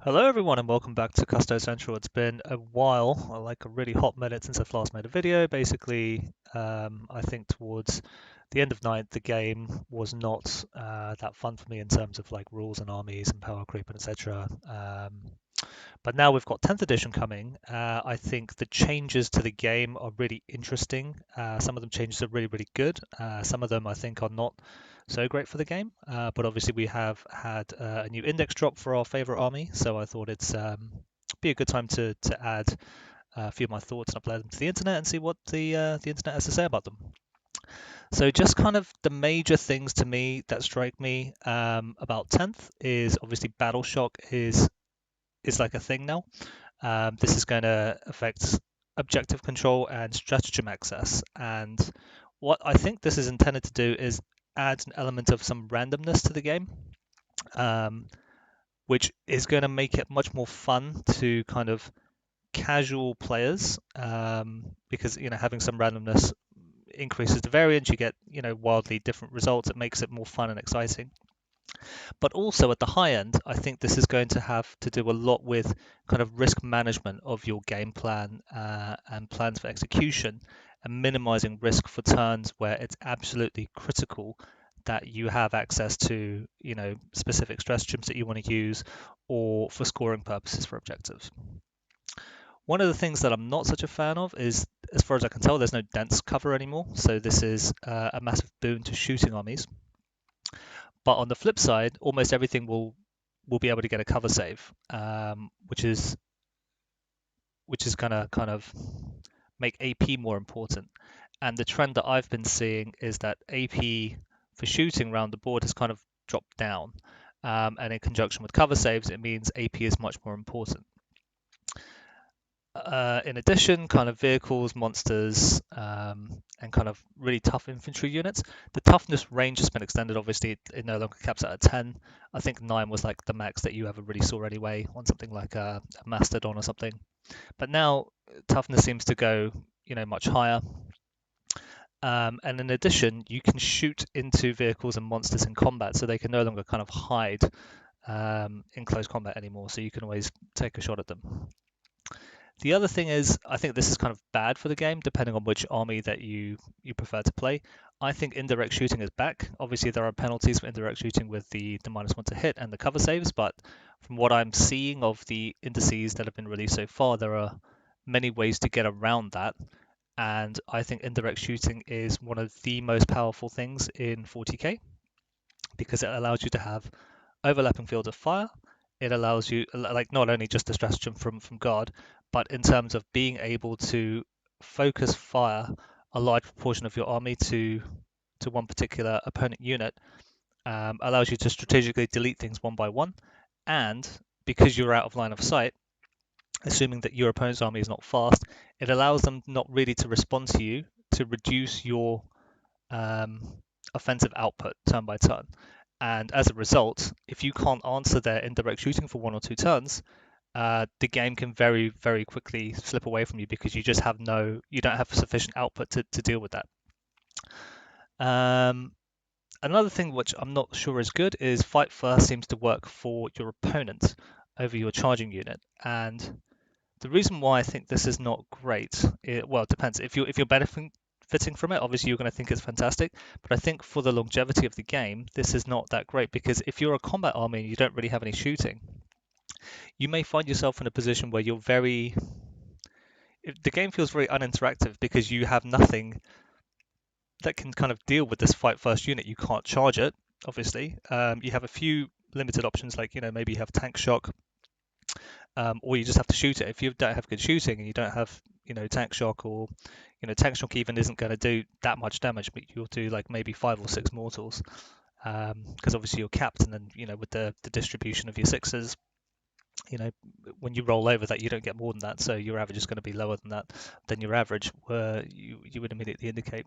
Hello everyone and welcome back to Custo Central. It's been a while, like a really hot minute since I've last made a video. Basically, I think towards the end of night, the game was not that fun for me in terms of like rules and armies and power creep and etc. But now we've got 10th edition coming. I think the changes to the game are really interesting. Some of them changes are really, really good. Some of them I think are not so great for the game. But obviously we have had a new index drop for our favorite army, so I thought it's be a good time to add a few of my thoughts and upload them to the internet and see what the internet has to say about them. So just kind of the major things to me that strike me about 10th is obviously Battle Shock is like a thing now. This is going to affect objective control and stratagem access. And what I think this is intended to do is add an element of some randomness to the game, um, which is going to make it much more fun to kind of casual players, because having some randomness increases the variance. You get wildly different results. It makes it more fun and exciting. But also at the high end, I think this is going to have to do a lot with kind of risk management of your game plan and plans for execution and minimizing risk for turns where it's absolutely critical that you have access to, specific stratagems that you want to use or for scoring purposes for objectives. One of the things that I'm not such a fan of is, as far as I can tell, there's no dense cover anymore. So this is a massive boon to shooting armies. But on the flip side, almost everything will be able to get a cover save, which is gonna kind of make AP more important. And the trend that I've been seeing is that AP for shooting around the board has kind of dropped down. And in conjunction with cover saves, it means AP is much more important. In addition, kind of vehicles, monsters, and kind of really tough infantry units. The toughness range has been extended. Obviously, it no longer caps out at 10. I think 9 was like the max that you ever really saw anyway on something like a Mastodon or something. But now toughness seems to go, much higher. And in addition, you can shoot into vehicles and monsters in combat, so they can no longer kind of hide in close combat anymore. So you can always take a shot at them. The other thing is, I think this is kind of bad for the game, depending on which army that you prefer to play. I think indirect shooting is back. Obviously, there are penalties for indirect shooting with the -1 to hit and the cover saves, but from what I'm seeing of the indices that have been released so far, there are many ways to get around that. And I think indirect shooting is one of the most powerful things in 40k because it allows you to have overlapping fields of fire. It allows you, like, not only just the stratagem from guard, but in terms of being able to focus fire a large proportion of your army to one particular opponent unit, allows you to strategically delete things one by one. And because you're out of line of sight, assuming that your opponent's army is not fast, it allows them not really to respond to you to reduce your offensive output turn by turn. And as a result, if you can't answer their indirect shooting for 1 or 2 turns, the game can very, very quickly slip away from you because you just you don't have sufficient output to deal with that. Another thing which I'm not sure is good is fight first seems to work for your opponent over your charging unit. And the reason why I think this is not great, it depends. If you're benefiting from it, obviously you're going to think it's fantastic. But I think for the longevity of the game, this is not that great because if you're a combat army and you don't really have any shooting, you may find yourself in a position where the game feels very uninteractive because you have nothing that can kind of deal with this fight first unit. You can't charge it, obviously. You have a few limited options, like maybe you have tank shock, or you just have to shoot it. If you don't have good shooting and you don't have tank shock, or tank shock even isn't going to do that much damage, but you'll do like maybe 5 or 6 mortals, because obviously you're capped, and then with the distribution of your sixes, when you roll over that, you don't get more than that, so your average is going to be lower than your average, where you would immediately indicate.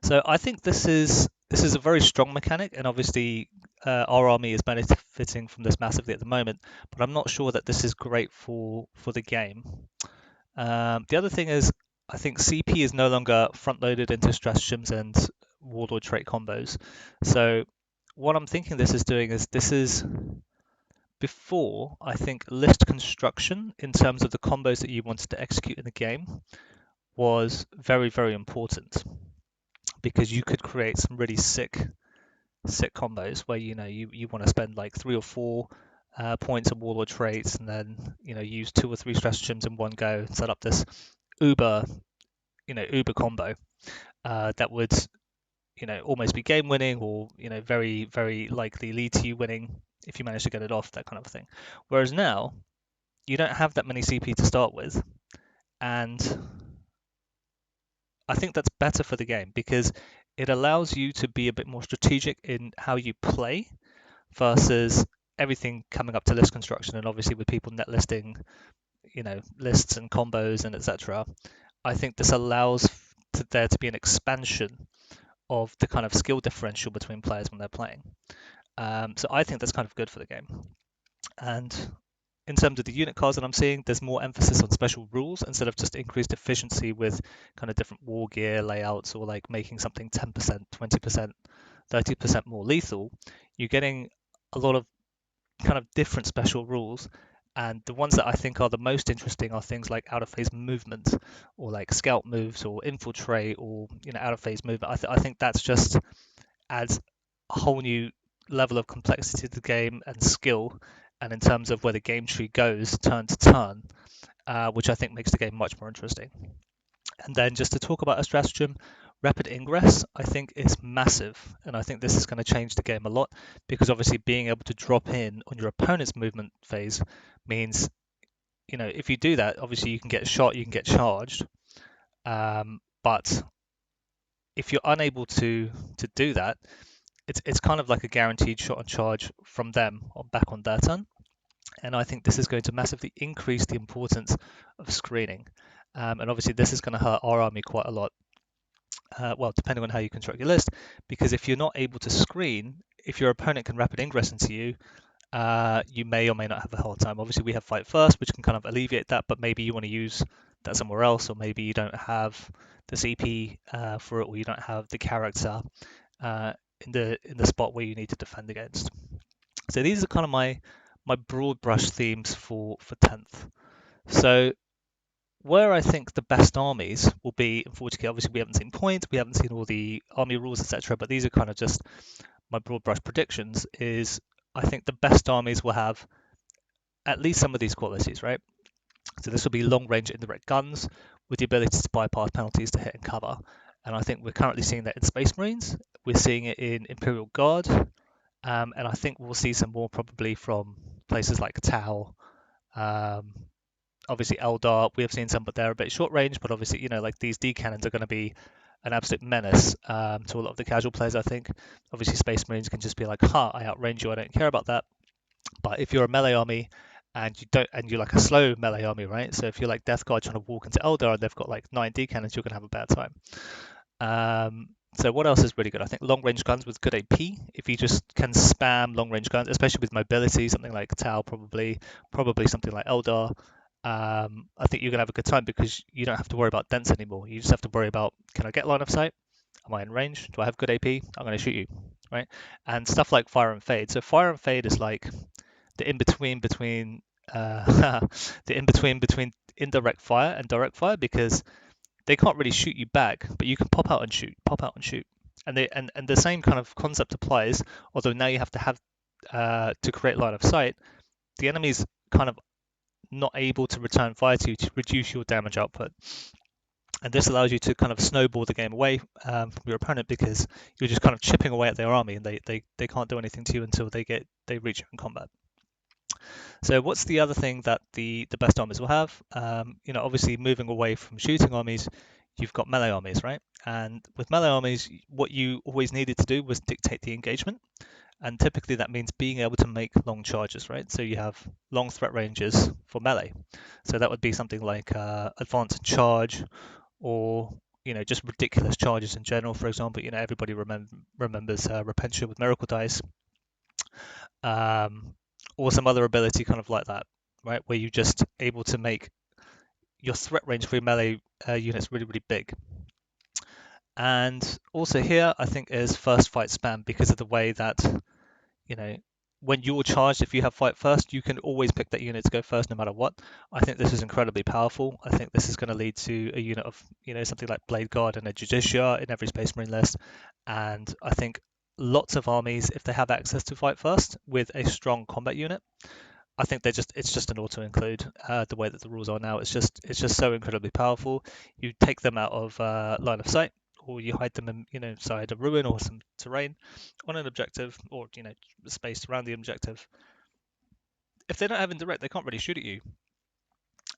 So I think this is a very strong mechanic, and obviously our army is benefiting from this massively at the moment, but I'm not sure that this is great for the game. The other thing is, I think CP is no longer front-loaded into stratagems and warlord trait combos. So what I'm thinking this is doing is this is before, I think list construction in terms of the combos that you wanted to execute in the game was very, very important because you could create some really sick combos where you want to spend like 3 or 4 points of warlord traits and then use 2 or 3 stratagems in one go and set up this uber uber combo that would almost be game winning or very very likely lead to you winning if you manage to get it off, that kind of thing. Whereas now you don't have that many CP to start with, and I think that's better for the game because it allows you to be a bit more strategic in how you play versus everything coming up to list construction. And obviously with people net listing lists and combos and etc., I think this allows there to be an expansion of the kind of skill differential between players when they're playing. So I think that's kind of good for the game. And in terms of the unit cards that I'm seeing, there's more emphasis on special rules instead of just increased efficiency with kind of different war gear layouts or like making something 10%, 20%, 30% more lethal. You're getting a lot of kind of different special rules. And the ones that I think are the most interesting are things like out of phase movement or like scout moves or infiltrate or out of phase movement. I think that's just adds a whole new level of complexity to the game and skill, and in terms of where the game tree goes turn to turn, which I think makes the game much more interesting. And then just to talk about a stratagem, rapid ingress, I think is massive, and I think this is going to change the game a lot because obviously being able to drop in on your opponent's movement phase means, if you do that, obviously you can get shot, you can get charged, but if you're unable to do that, it's kind of like a guaranteed shot on charge from them back on their turn. And I think this is going to massively increase the importance of screening. And obviously this is going to hurt our army quite a lot. Well, depending on how you construct your list, because if you're not able to screen, if your opponent can rapid ingress into you, you may or may not have a hard time. Obviously we have fight first, which can kind of alleviate that, but maybe you want to use that somewhere else, or maybe you don't have the CP for it, or you don't have the character in the spot where you need to defend against. So these are kind of my broad brush themes for 10th. So where I think the best armies will be in 40k, obviously we haven't seen points, we haven't seen all the army rules, etc., but these are kind of just my broad brush predictions, is I think the best armies will have at least some of these qualities, right? So this will be long range indirect guns with the ability to bypass penalties to hit and cover. And I think we're currently seeing that in Space Marines. We're seeing it in Imperial Guard. And I think we'll see some more probably from places like Tau. Obviously Eldar, we have seen some, but they're a bit short range. But obviously, like these D cannons are going to be an absolute menace to a lot of the casual players, I think. Obviously, Space Marines can just be like, I outrange you, I don't care about that. But if you're a melee army and you're like a slow melee army, right? So if you're like Death Guard trying to walk into Eldar and they've got like 9 D cannons, you're gonna have a bad time. So what else is really good? I think long range guns with good AP. If you just can spam long range guns, especially with mobility, something like Tau probably something like Eldar. I think you're gonna have a good time because you don't have to worry about dents anymore. You just have to worry about, can I get line of sight? Am I in range? Do I have good AP? I'm going to shoot you, right? And stuff like fire and fade. So fire and fade is like the in between between between indirect fire and direct fire, because they can't really shoot you back, but you can pop out and shoot, and the same kind of concept applies. Although now you have to have to create line of sight, the enemy's kind of not able to return fire to you to reduce your damage output. And this allows you to kind of snowball the game away from your opponent, because you're just kind of chipping away at their army, and they can't do anything to you until they reach you in combat. So what's the other thing that the best armies will have? Obviously moving away from shooting armies, you've got melee armies, right? And with melee armies, what you always needed to do was dictate the engagement. And typically that means being able to make long charges, right? So you have long threat ranges for melee. So that would be something like advance and charge, or just ridiculous charges in general. For example, everybody remembers Repentia with Miracle Dice, or some other ability kind of like that, right? Where you're just able to make your threat range for your melee units really, really big. And also here, I think is first fight spam, because of the way that when you're charged, if you have fight first, you can always pick that unit to go first no matter what. I think this is incredibly powerful. I think this is going to lead to a unit of, something like Blade Guard and a Judicia in every Space Marine list. And I think lots of armies, if they have access to fight first with a strong combat unit, I think it's just an auto include. The way that the rules are now, it's just so incredibly powerful. You take them out of line of sight, or you hide them in, inside a ruin or some terrain on an objective, or space around the objective. If they don't have indirect, they can't really shoot at you,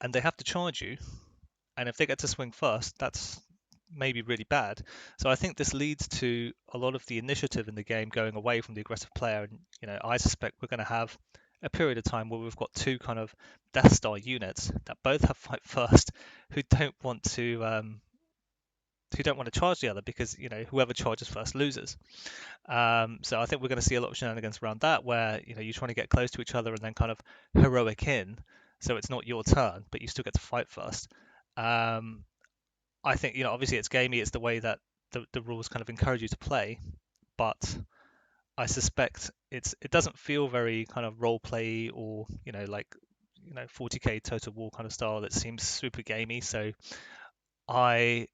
and they have to charge you. And if they get to swing first, that's maybe really bad. So I think this leads to a lot of the initiative in the game going away from the aggressive player. And I suspect we're going to have a period of time where we've got two kind of Death Star units that both have fight first, who don't want to charge the other, because whoever charges first loses. So I think we're going to see a lot of shenanigans around that, where you're trying to get close to each other and then kind of heroic in, so it's not your turn, but you still get to fight first. I think obviously it's gamey, it's the way that the rules kind of encourage you to play, but I suspect it doesn't feel very kind of role play, or like 40k Total War kind of style. That seems super gamey. So I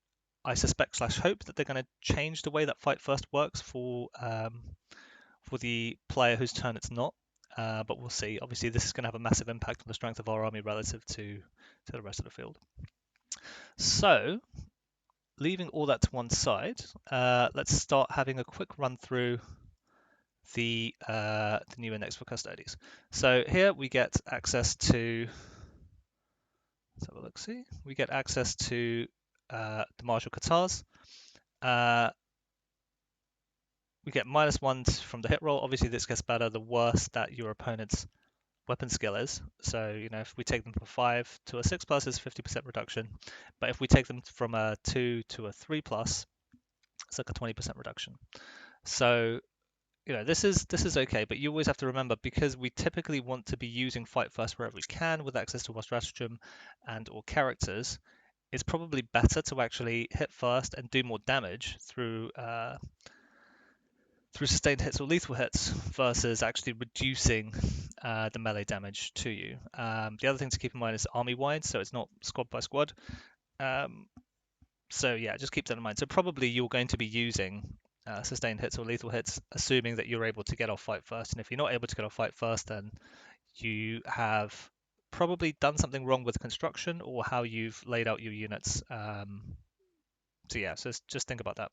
suspect / hope that they're going to change the way that fight first works for the player whose turn it's not. But we'll see. Obviously, this is going to have a massive impact on the strength of our army relative to the rest of the field. So, leaving all that to one side, let's start having a quick run through the new index for Custodes. So here we get access to. Let's have a look. See, we get access to the martial katars. We get -1 from the hit roll. Obviously, this gets better the worse that your opponent's weapon skill is. So, if we take them from 5 to a 6+, it's 50% reduction. But if we take them from a 2 to a 3+, it's like a 20% reduction. So, this is okay, but you always have to remember, because we typically want to be using fight first wherever we can with access to our stratagem and or characters, it's probably better to actually hit first and do more damage through sustained hits or lethal hits, versus actually reducing the melee damage to you. The other thing to keep in mind is army-wide, so it's not squad by squad. So yeah, just keep that in mind. So probably you're going to be using sustained hits or lethal hits, assuming that you're able to get off fight first. And if you're not able to get off fight first, then you have probably done something wrong with construction or how you've laid out your units. So yeah, so just think about that.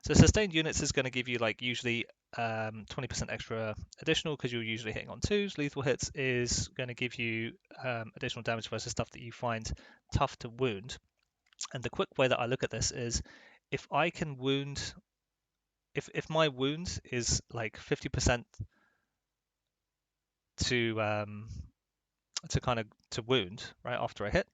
So sustained units is going to give you like usually 20% extra additional, because you're usually hitting on 2s. Lethal hits is going to give you additional damage versus stuff that you find tough to wound. And the quick way that I look at this is, if I can wound, if my wound is like 50% to wound right after a hit,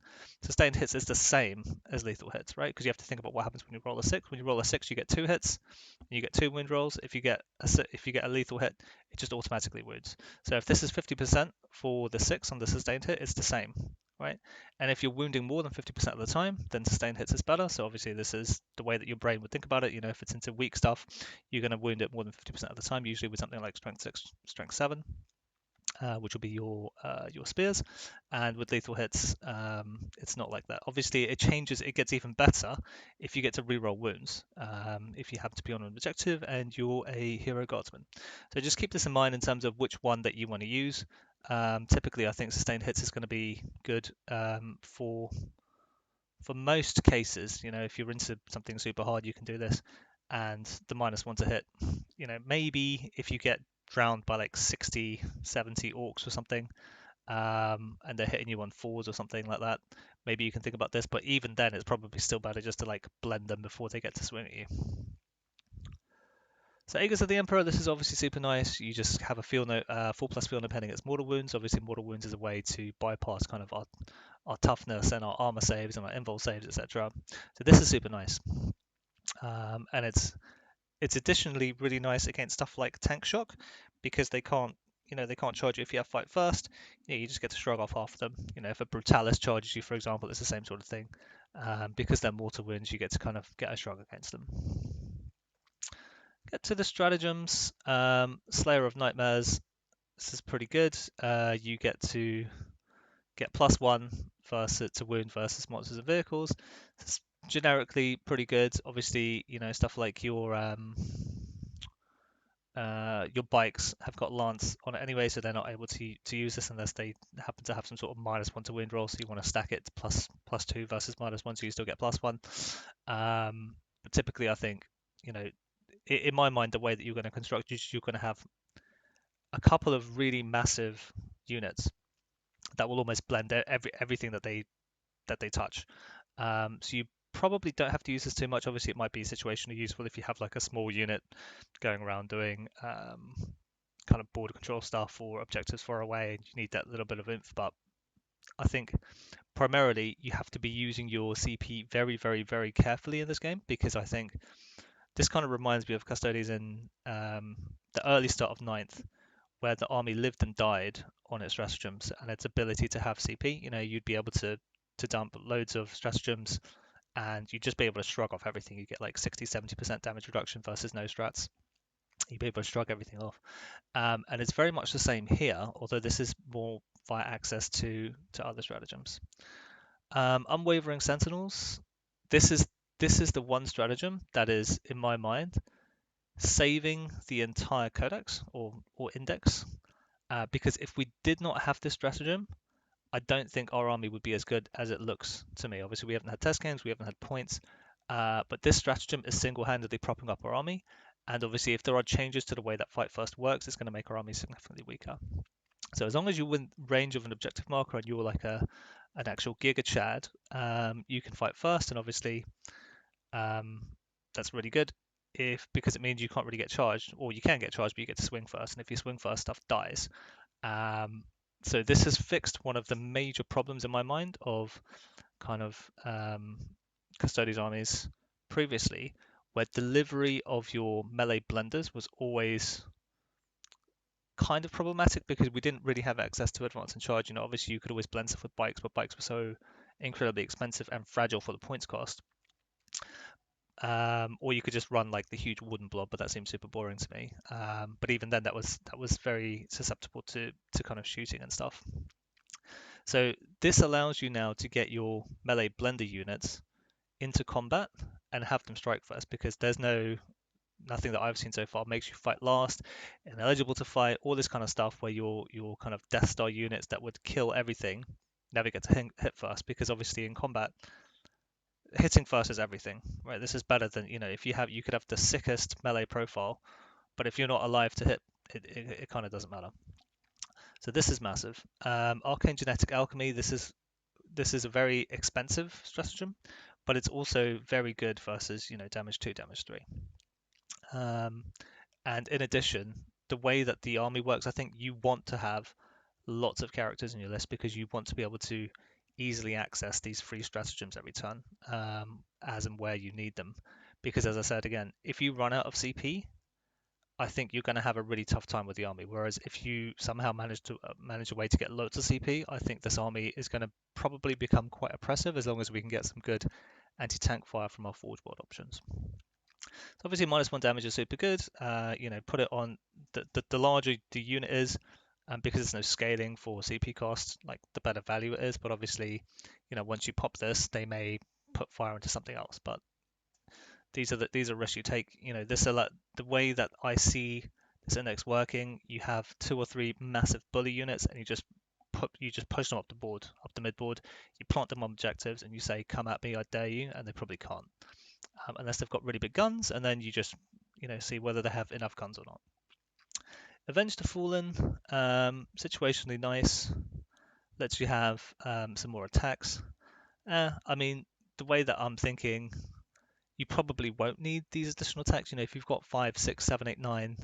sustained hits is the same as lethal hits, right? Because you have to think about what happens when you roll a 6. When you roll a 6, you get 2 hits, and you get 2 wound rolls. If you get a lethal hit, it just automatically wounds. So if this is 50% for the 6 on the sustained hit, it's the same, right? And if you're wounding more than 50% of the time, then sustained hits is better. So obviously this is the way that your brain would think about it. If it's into weak stuff, you're going to wound it more than 50% of the time, usually with something like strength 6, strength 7. Which will be your spears, and with lethal hits, it's not like that. Obviously, it changes. It gets even better if you get to reroll wounds. If you happen to be on an objective and you're a hero guardsman, so just keep this in mind in terms of which one that you want to use. Typically, I think sustained hits is going to be good for most cases. If you're into something super hard, you can do this, and the -1 to hit. Maybe if you get drowned by like 60, 70 orcs or something, and they're hitting you on 4s or something like that, maybe you can think about this. But even then, it's probably still better just to like blend them before they get to swing at you. So Aegis of the Emperor, this is obviously super nice. You just have a field note, 4+ field note pending against mortal wounds. Obviously, mortal wounds is a way to bypass kind of our toughness and our armor saves and our invul saves, etc. So this is super nice, and it's additionally really nice against stuff like tank shock, because they can't charge you if you have fight first. You just get to shrug off half of them. If a brutalis charges you, for example, it's the same sort of thing. Because they're mortal wounds, you get to kind of get a shrug against them. Get to the stratagems. Slayer of Nightmares. This is pretty good. You get to get +1 versus to wound versus monsters and vehicles. It's generically pretty good. Obviously, stuff like your bikes have got lance on it anyway, so they're not able to use this unless they happen to have some sort of -1 to wound roll. So you want to stack it to +2 versus -1, so you still get +1. But typically, I think, in my mind, the way that you're going to construct, you're going to have a couple of really massive units that will almost blend everything that they touch. So you probably don't have to use this too much. Obviously, it might be situationally useful if you have like a small unit going around doing kind of border control stuff or objectives far away, and you need that little bit of oomph. But I think primarily you have to be using your CP very, very, very carefully in this game, because I think this kind of reminds me of Custodes in the early start of ninth, where the army lived and died on its stratagems and its ability to have CP. You'd be able to dump loads of stratagems and you'd just be able to shrug off everything. You get like 60-70% damage reduction versus no strats. You'd be able to shrug everything off. And it's very much the same here, although this is more via access to other stratagems. Unwavering Sentinels. This is the one stratagem that is, in my mind, saving the entire codex or index. Because if we did not have this stratagem, I don't think our army would be as good as it looks to me. Obviously, we haven't had test games, we haven't had points, but this stratagem is single-handedly propping up our army. And obviously, if there are changes to the way that Fight First works, it's going to make our army significantly weaker. So as long as you're within range of an objective marker and you're like an actual Giga Chad, you can fight first, and obviously that's really good. Because it means you can't really get charged, or you can get charged, but you get to swing first. And if you swing first, stuff dies. So this has fixed one of the major problems in my mind of kind of Custodes armies previously, where delivery of your melee blenders was always kind of problematic because we didn't really have access to advance and charge. Obviously you could always blend stuff with bikes, but bikes were so incredibly expensive and fragile for the points cost. Or you could just run like the huge wooden blob, but that seems super boring to me. But even then, that was very susceptible to kind of shooting and stuff. So this allows you now to get your melee blender units into combat and have them strike first, because there's nothing that I've seen so far makes you fight last, ineligible to fight, all this kind of stuff where your kind of Death Star units that would kill everything never get to hit first, because obviously in combat hitting first is everything, right? This is better than, if you could have the sickest melee profile, but if you're not alive to hit, it kind of doesn't matter. So this is massive. Arcane Genetic Alchemy, this is a very expensive stratagem, but it's also very good versus, damage 2, damage 3. And in addition, the way that the army works, I think you want to have lots of characters in your list because you want to be able to easily access these free stratagems every turn, as and where you need them. Because as I said again, if you run out of CP, I think you're going to have a really tough time with the army. Whereas if you somehow manage a way to get loads of CP, I think this army is going to probably become quite oppressive as long as we can get some good anti-tank fire from our forge board options. So obviously -1 damage is super good. Put it on the larger the unit is, because there's no scaling for CP cost, like the better value it is. But obviously, once you pop this, they may put fire into something else. But these are risks you take. The way that I see this index working, you have 2 or 3 massive bully units, and you just push them up the board, up the mid board. You plant them on objectives, and you say, "Come at me, I dare you," and they probably can't. Unless they've got really big guns, and then you just see whether they have enough guns or not. Avenge the Fallen, situationally nice, lets you have some more attacks. I mean, the way that I'm thinking, you probably won't need these additional attacks. If you've got 5, 6, 7, 8, 9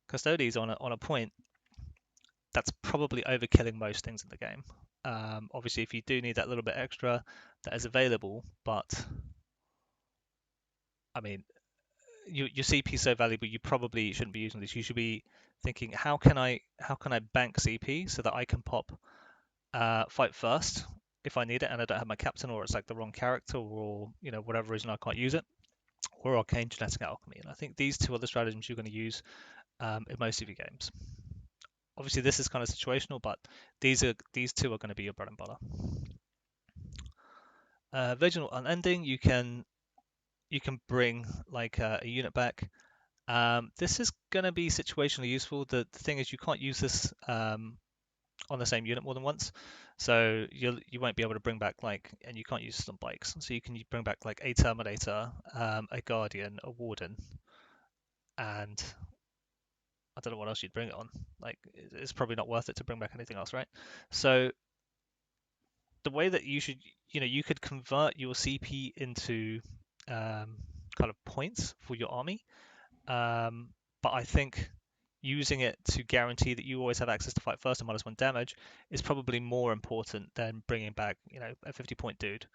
Custodes on a point, that's probably overkilling most things in the game. Obviously, if you do need that little bit extra, that is available, but I mean, your CP is so valuable, you probably shouldn't be using this. You should be thinking, how can I bank CP so that I can pop fight first if I need it and I don't have my captain, or it's like the wrong character, or whatever reason I can't use it, or Arcane Genetic Alchemy. And I think these two are the stratagems you're going to use in most of your games. Obviously, this is kind of situational, but these two are going to be your bread and butter. Vigil Unending, you can bring like a unit back. This is going to be situationally useful. The thing is, you can't use this on the same unit more than once, so you won't be able to bring back like, and you can't use it on bikes. So you can bring back like a Terminator, a Guardian, a Warden, and I don't know what else you'd bring it on. Like, it's probably not worth it to bring back anything else, right? So the way that you should, you could convert your CP into kind of points for your army. But I think using it to guarantee that you always have access to fight first and -1 damage is probably more important than bringing back, a 50-point dude,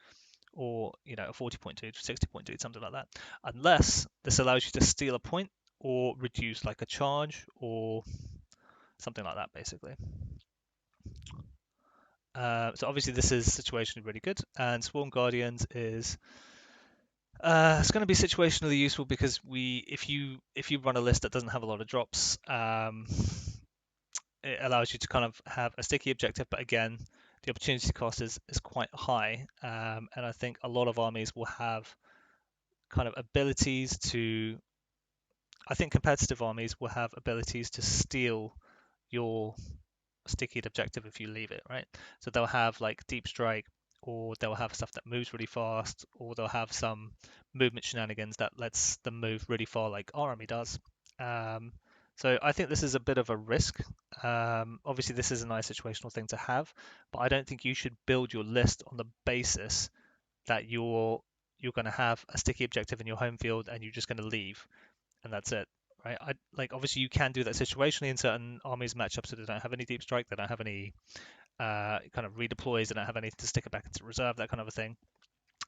or a 40-point dude, 60-point dude, something like that. Unless this allows you to steal a point or reduce like a charge or something like that, basically. So obviously this is situationally really good, and Swarm Guardians is it's going to be situationally useful because if you run a list that doesn't have a lot of drops, it allows you to kind of have a sticky objective, but again, the opportunity cost is quite high, and I think a lot of armies will have kind of abilities to. I think competitive armies will have abilities to steal your sticky objective if you leave it, right? So they'll have like deep strike, or they'll have stuff that moves really fast, or they'll have some movement shenanigans that lets them move really far like our army does. So I think this is a bit of a risk. Obviously, this is a nice situational thing to have, but I don't think you should build your list on the basis that you're going to have a sticky objective in your home field and you're just going to leave and that's it, right? Obviously you can do that situationally in certain armies matchups that don't have any deep strike, they don't have any kind of redeploys, they don't have any to stick it back into reserve, that kind of a thing.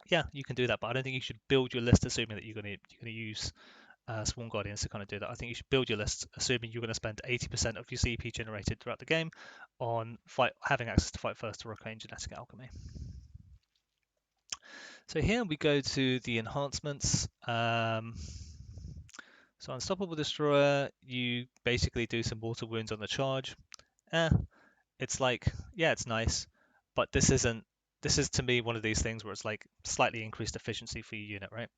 Yeah, you can do that, but I don't think you should build your list assuming that you're going to use Swarm Guardians to kind of do that. I think you should build your list assuming you're going to spend 80% of your CP generated throughout the game on having access to fight first or arcane genetic alchemy. So here we go to the enhancements. So Unstoppable Destroyer, you basically do some mortal wounds on the charge. It's like, yeah, it's nice, but this is to me one of these things where it's like slightly increased efficiency for your unit, right?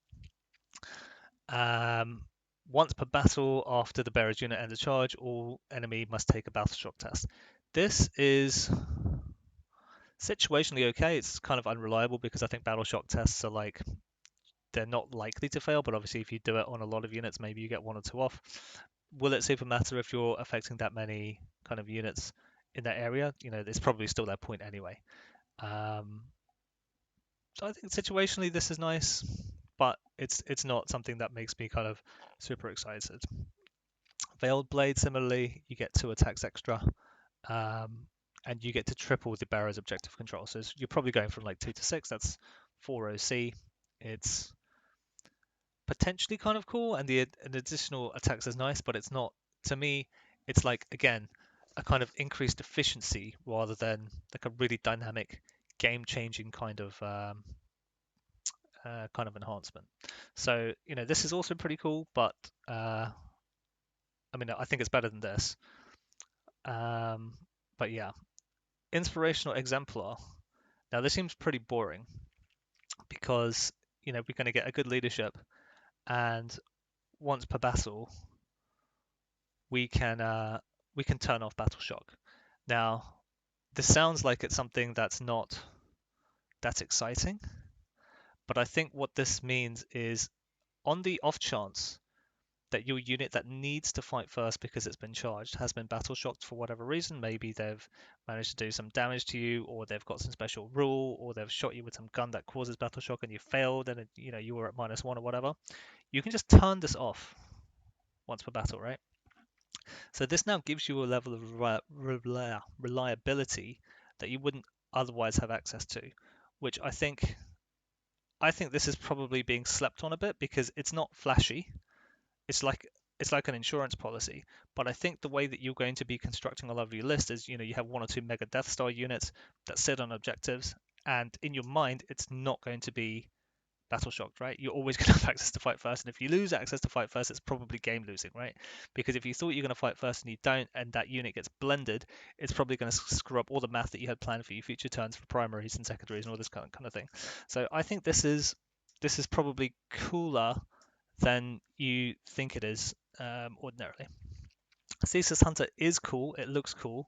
Once per battle after the bearer's unit ends a charge, all enemy must take a battle shock test. This is situationally okay. It's kind of unreliable because I think battle shock tests are like, they're not likely to fail, but obviously if you do it on a lot of units, maybe you get 1 or 2 off. Will it super matter if you're affecting that many kind of units in that area? It's probably still their point anyway. So I think situationally this is nice, but it's not something that makes me kind of super excited. Veiled Blade, similarly, you get 2 attacks extra, and you get to triple the bearer's objective control. So you're probably going from like 2 to 6. That's 4 OC. It's potentially kind of cool, and an additional attacks is nice, but it's not, to me, it's like, again, a kind of increased efficiency rather than like a really dynamic game-changing kind of enhancement. So this is also pretty cool, but I mean, I think it's better than this. But yeah, Inspirational Exemplar. Now this seems pretty boring because we're going to get a good leadership, and once per battle we can turn off battle shock. Now this sounds like it's something that's not that exciting, but I think what this means is, on the off chance that your unit that needs to fight first because it's been charged has been battle shocked for whatever reason, maybe they've managed to do some damage to you, or they've got some special rule, or they've shot you with some gun that causes battle shock and you failed and you were at -1 or whatever, you can just turn this off once per battle, right? So this now gives you a level of reliability that you wouldn't otherwise have access to, which I think this is probably being slept on a bit because it's not flashy. It's like an insurance policy, but I think the way that you're going to be constructing a lot of your list is, you have 1 or 2 mega Death Star units that sit on objectives, and in your mind, it's not going to be battle shocked, right? You're always going to have access to fight first, and if you lose access to fight first, it's probably game losing, right? Because if you thought you're going to fight first and you don't, and that unit gets blended, it's probably going to screw up all the math that you had planned for your future turns for primaries and secondaries and all this kind of thing. So I think this is probably cooler than you think it is ordinarily. Thesis Hunter is cool, it looks cool,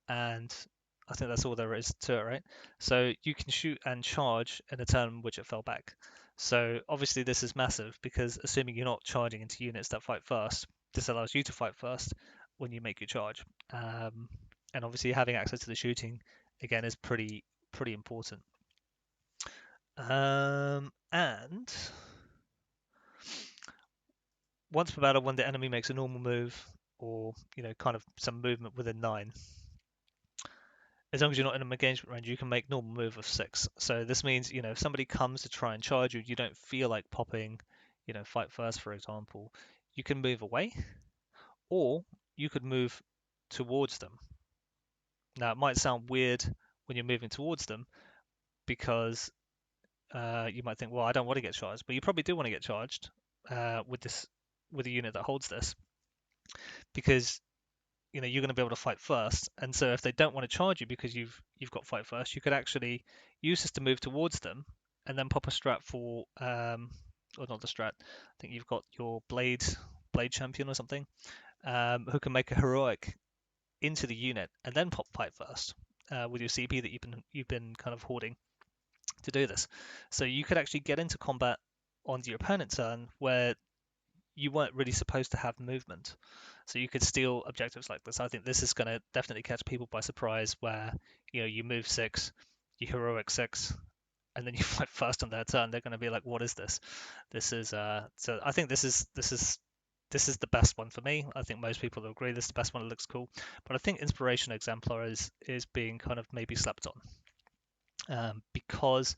and I think that's all there is to it, right? So you can shoot and charge in a turn in which it fell back. So obviously this is massive because assuming you're not charging into units that fight first, this allows you to fight first when you make your charge. And obviously having access to the shooting again is pretty important. And once per battle, when the enemy makes a normal move or kind of some movement within 9, as long as you're not in an engagement range, you can make normal move of 6. So this means, if somebody comes to try and charge you, you don't feel like popping, fight first, for example. You can move away, or you could move towards them. Now, it might sound weird when you're moving towards them because you might think, well, I don't want to get charged, but you probably do want to get charged with a unit that holds this because you're going to be able to fight first, and so if they don't want to charge you because you've got fight first, you could actually use this to move towards them and then pop a strat for or not the strat, I think you've got your blade champion or something, who can make a heroic into the unit and then pop fight first with your CP that you've been kind of hoarding to do this. So you could actually get into combat on your opponent's turn where you weren't really supposed to have movement. So you could steal objectives like this. I think this is going to definitely catch people by surprise where, you move 6, you heroic 6, and then you fight first on their turn. They're going to be like, what is this? This is so I think this is the best one for me. I think most people will agree this is the best one. It looks cool. But I think Inspiration Exemplar is being kind of maybe slept on because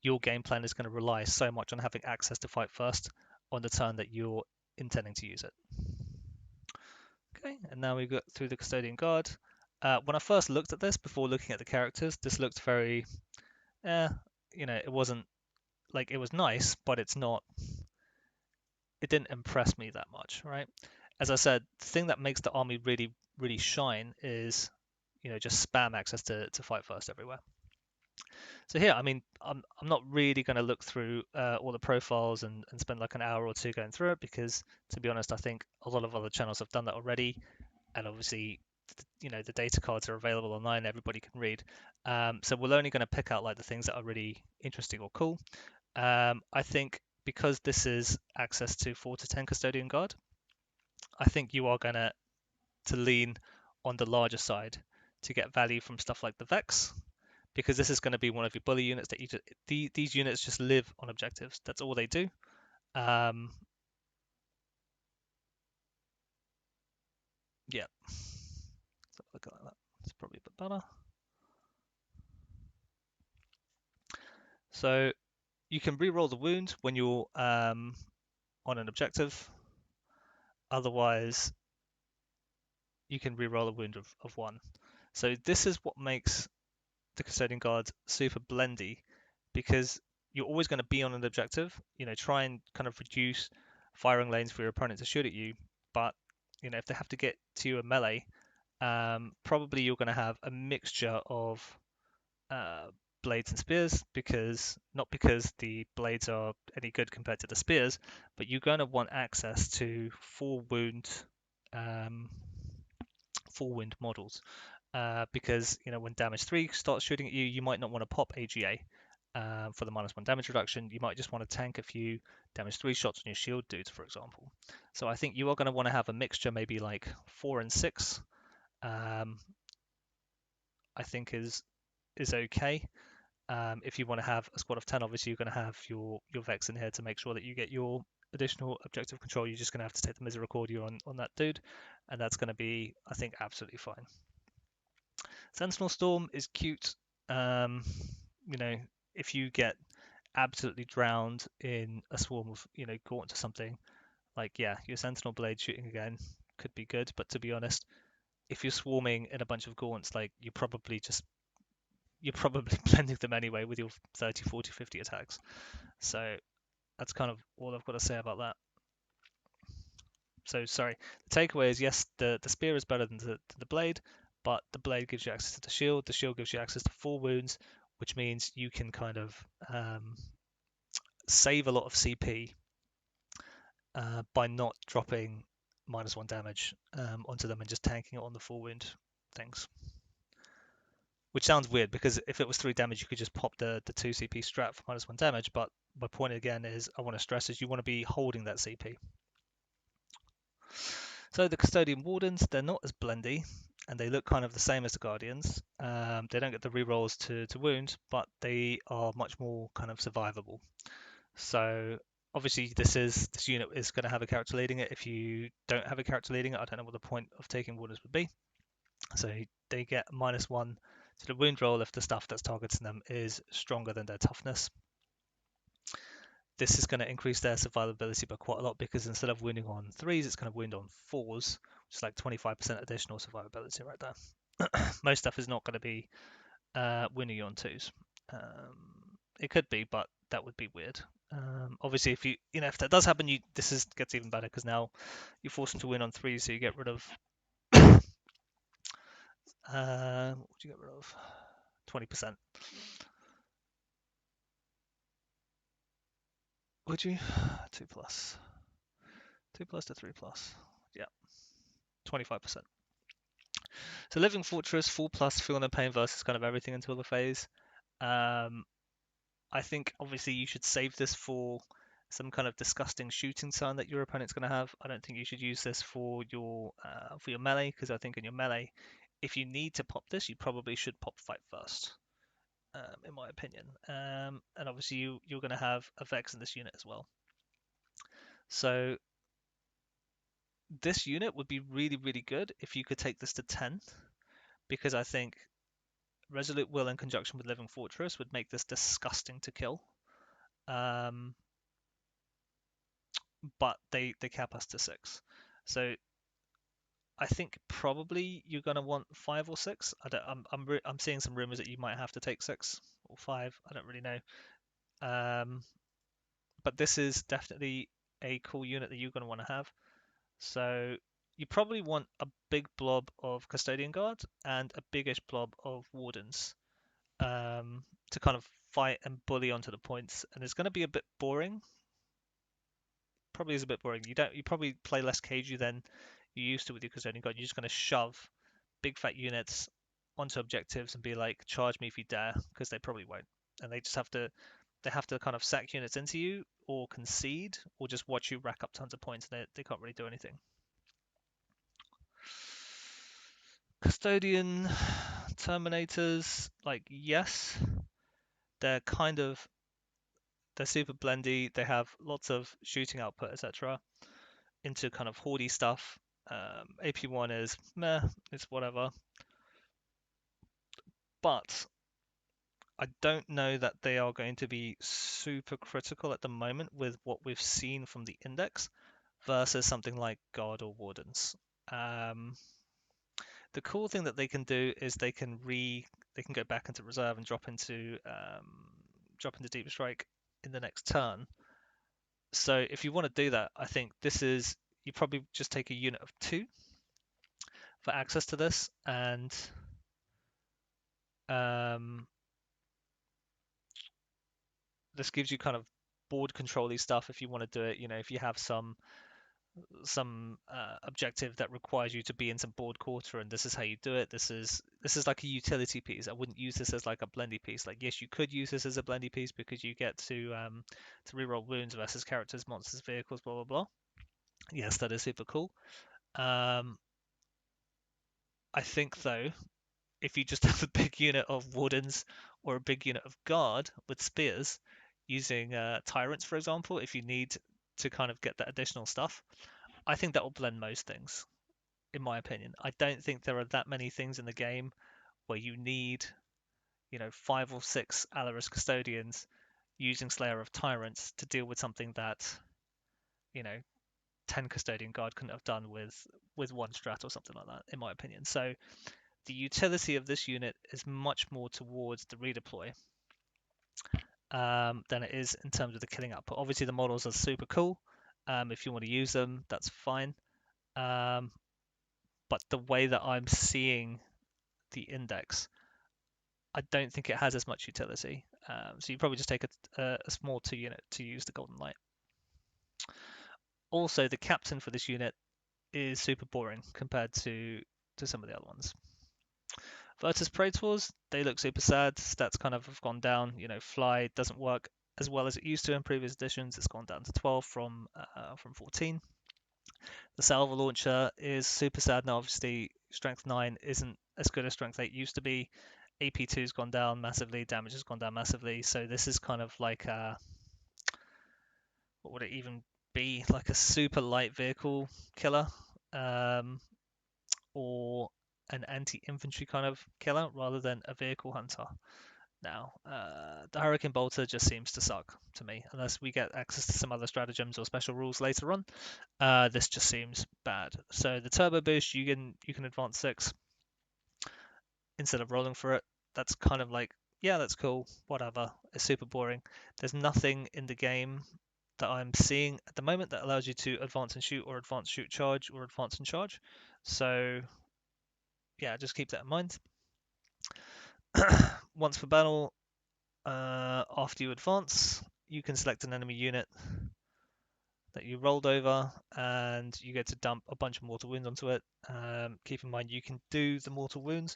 your game plan is going to rely so much on having access to fight first on the turn that you're intending to use it. Okay, and now we got through the Custodian Guard. When I first looked at this, before looking at the characters, this looked very, it wasn't like, it was nice, but it didn't impress me that much, right? As I said, the thing that makes the army really, really shine is, just spam access to fight first everywhere. So here, I mean, I'm not really going to look through all the profiles and spend like an hour or two going through it because, to be honest, I think a lot of other channels have done that already, and obviously, the data cards are available online. Everybody can read. So we're only going to pick out like the things that are really interesting or cool. I think because this is access to 4 to 10 Custodian Guard, I think you are going to lean on the larger side to get value from stuff like the Vex, because this is going to be one of your bully units that these units just live on objectives. That's all they do. Yeah, so look at that. It's probably a bit better. So you can re-roll the wound when you're on an objective. Otherwise, you can re-roll a wound of 1. So this is what makes the Custodian Guard super blendy, because you're always going to be on an objective. Try and kind of reduce firing lanes for your opponent to shoot at you. But if they have to get to you in melee, probably you're going to have a mixture of blades and spears, not because the blades are any good compared to the spears, but you're going to want access to 4 wound models. Because when damage 3 starts shooting at you, you might not want to pop AGA for the -1 damage reduction. You might just want to tank a few damage 3 shots on your shield dudes, for example. So I think you are going to want to have a mixture, maybe like 4 and 6. I think is okay. If you want to have a squad of 10, obviously you're going to have your Vex in here to make sure that you get your additional objective control. You're just going to have to take the Misericordia on that dude, and that's going to be, I think, absolutely fine. Sentinel Storm is cute. If you get absolutely drowned in a swarm of, Gaunt or something, like, yeah, your Sentinel Blade shooting again could be good. But to be honest, if you're swarming in a bunch of Gaunts, like, you're probably just you're probably blending them anyway with your 30, 40, 50 attacks. So that's kind of all I've got to say about that. So sorry, the takeaway is yes, the spear is better than the blade, but the blade gives you access to the shield gives you access to 4 wounds, which means you can kind of save a lot of CP by not dropping -1 damage onto them and just tanking it on the 4 wound things. Which sounds weird because if it was 3 damage, you could just pop the 2 CP strat for -1 damage. But my point again is, I want to stress is you want to be holding that CP. So the Custodian Wardens, they're not as blendy, and they look kind of the same as the Guardians. They don't get the rerolls to wound, but they are much more kind of survivable. So obviously this unit is going to have a character leading it. If you don't have a character leading it, I don't know what the point of taking Wardens would be. So they get -1 to the wound roll if the stuff that's targeting them is stronger than their toughness. This is going to increase their survivability by quite a lot because instead of wounding on 3s, it's going to wound on 4s, which is like 25% additional survivability right there. Most stuff is not going to be wounding you on 2s. It could be, but that would be weird. Obviously, if that does happen, this gets even better because now you're forced to win on 3s, so you get rid of what do you get rid of? 20%. Would you? 2 plus. 2 plus to 3 plus. Yeah. 25%. So Living Fortress, 4 plus, Feel No Pain versus kind of everything until the phase. I think obviously you should save this for some kind of disgusting shooting stun that your opponent's going to have. I don't think you should use this for your melee, because I think in your melee, if you need to pop this, you probably should pop fight first, in my opinion. And obviously you're going to have effects in this unit as well. So this unit would be really, really good if you could take this to 10, because I think Resolute Will in conjunction with Living Fortress would make this disgusting to kill. But they cap us to 6. So I think probably you're going to want 5 or 6. I'm seeing some rumors that you might have to take 6 or 5. I don't really know. But this is definitely a cool unit that you're going to want to have. So you probably want a big blob of Custodian Guard and a biggish blob of Wardens to kind of fight and bully onto the points. And it's going to be a bit boring. Probably is a bit boring. You probably play less cagey than you used to with your Custodian Guard. You're just going to shove big fat units onto objectives and be like, charge me if you dare, because they probably won't. And they have to kind of sack units into you or concede or just watch you rack up tons of points, and they can't really do anything. Custodian Terminators, like, yes, they're super blendy. They have lots of shooting output, etc. into kind of hoardy stuff. AP1 is meh, it's whatever. But I don't know that they are going to be super critical at the moment with what we've seen from the index versus something like Guard or Wardens. The cool thing that they can do is they can go back into reserve and drop into Deep Strike in the next turn. So if you want to do that, I think you probably just take a unit of 2 for access to this, and this gives you kind of board control-y stuff if you want to do it. If you have some objective that requires you to be in some board quarter, and this is how you do it. This is like a utility piece. I wouldn't use this as like a blendy piece. Like, yes, you could use this as a blendy piece because you get to reroll wounds versus characters, monsters, vehicles, blah blah blah. Yes, that is super cool. I think though, if you just have a big unit of wardens or a big unit of guard with spears, using tyrants, for example, if you need to kind of get that additional stuff, I think that will blend most things, in my opinion. I don't think there are that many things in the game where you need, 5 or 6 Alaris Custodians using Slayer of Tyrants to deal with something that, 10 Custodian Guard couldn't have done with one strat or something like that, in my opinion. So the utility of this unit is much more towards the redeploy than it is in terms of the killing output. Obviously, the models are super cool. If you want to use them, that's fine. But the way that I'm seeing the index, I don't think it has as much utility. So you probably just take a small 2 unit to use the Golden Light. Also, the captain for this unit is super boring compared to some of the other ones. Virtus Praetors, they look super sad. Stats kind of have gone down. You know, fly doesn't work as well as it used to in previous editions. It's gone down to 12 from 14. The salvo launcher is super sad now. Obviously, strength 9 isn't as good as strength 8 used to be. AP2's gone down massively. Damage has gone down massively. So this is kind of like a, what would it even be? Like a super light vehicle killer, or an anti-infantry kind of killer rather than a vehicle hunter. Now, the Hurricane Bolter just seems to suck to me, unless we get access to some other stratagems or special rules later on. This just seems bad. So the turbo boost, you can advance 6 instead of rolling for it. That's kind of like, yeah, that's cool, whatever. It's super boring. There's nothing in the game that I'm seeing at the moment that allows you to advance and shoot, or advance, shoot, charge, or advance and charge. So yeah, just keep that in mind. Once per battle, after you advance, you can select an enemy unit that you rolled over, and you get to dump a bunch of mortal wounds onto it. Keep in mind, you can do the mortal wounds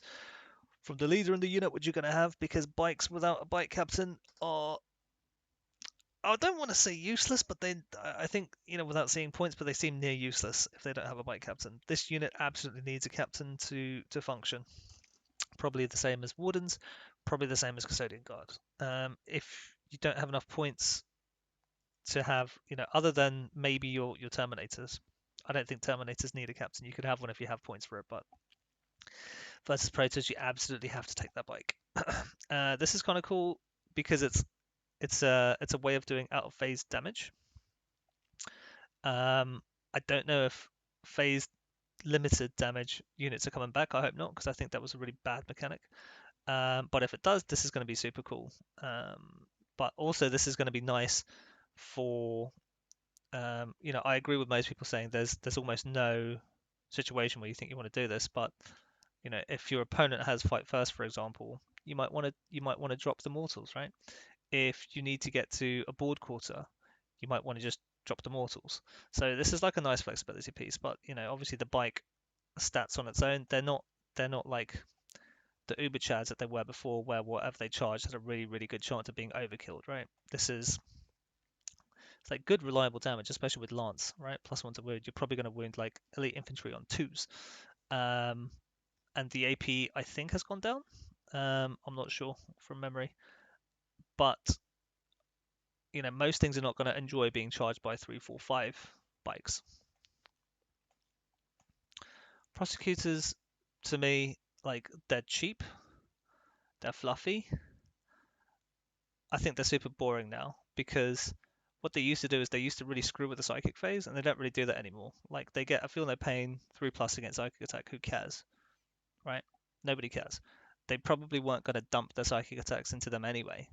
from the leader in the unit, which you're going to have, because bikes without a bike captain are, I don't want to say useless, but I think, you know, without seeing points, but they seem near useless if they don't have a bike captain. This unit absolutely needs a captain to function. Probably the same as Wardens, probably the same as Custodian Guard. If you don't have enough points to have, you know, other than maybe your Terminators, I don't think Terminators need a captain. You could have one if you have points for it, but versus Praetors, you absolutely have to take that bike. This is kind of cool because it's a way of doing out of phase damage. I don't know if phase limited damage units are coming back. I hope not, because I think that was a really bad mechanic. But if it does, this is going to be super cool. But also, this is going to be nice for, you know, I agree with most people saying there's almost no situation where you think you want to do this, but you know, if your opponent has fight first, for example, you might want to drop the mortals, right? If you need to get to a board quarter, you might want to just drop the mortals. So this is like a nice flexibility piece, but you know, obviously the bike stats on its own, they're not like the Uber Chads that they were before, where whatever they charged had a really, really good chance of being overkilled, right? This is, it's like good, reliable damage, especially with Lance, right? +1 to wound. You're probably going to wound like elite infantry on 2s. And the AP, I think, has gone down. I'm not sure from memory. But, you know, most things are not going to enjoy being charged by 3, 4, 5 bikes. Prosecutors, to me, like, they're cheap. They're fluffy. I think they're super boring now, because what they used to do is they used to really screw with the psychic phase, and they don't really do that anymore. Like, they get a feel no pain 3+ against psychic attack. Who cares, right? Nobody cares. They probably weren't going to dump their psychic attacks into them anyway,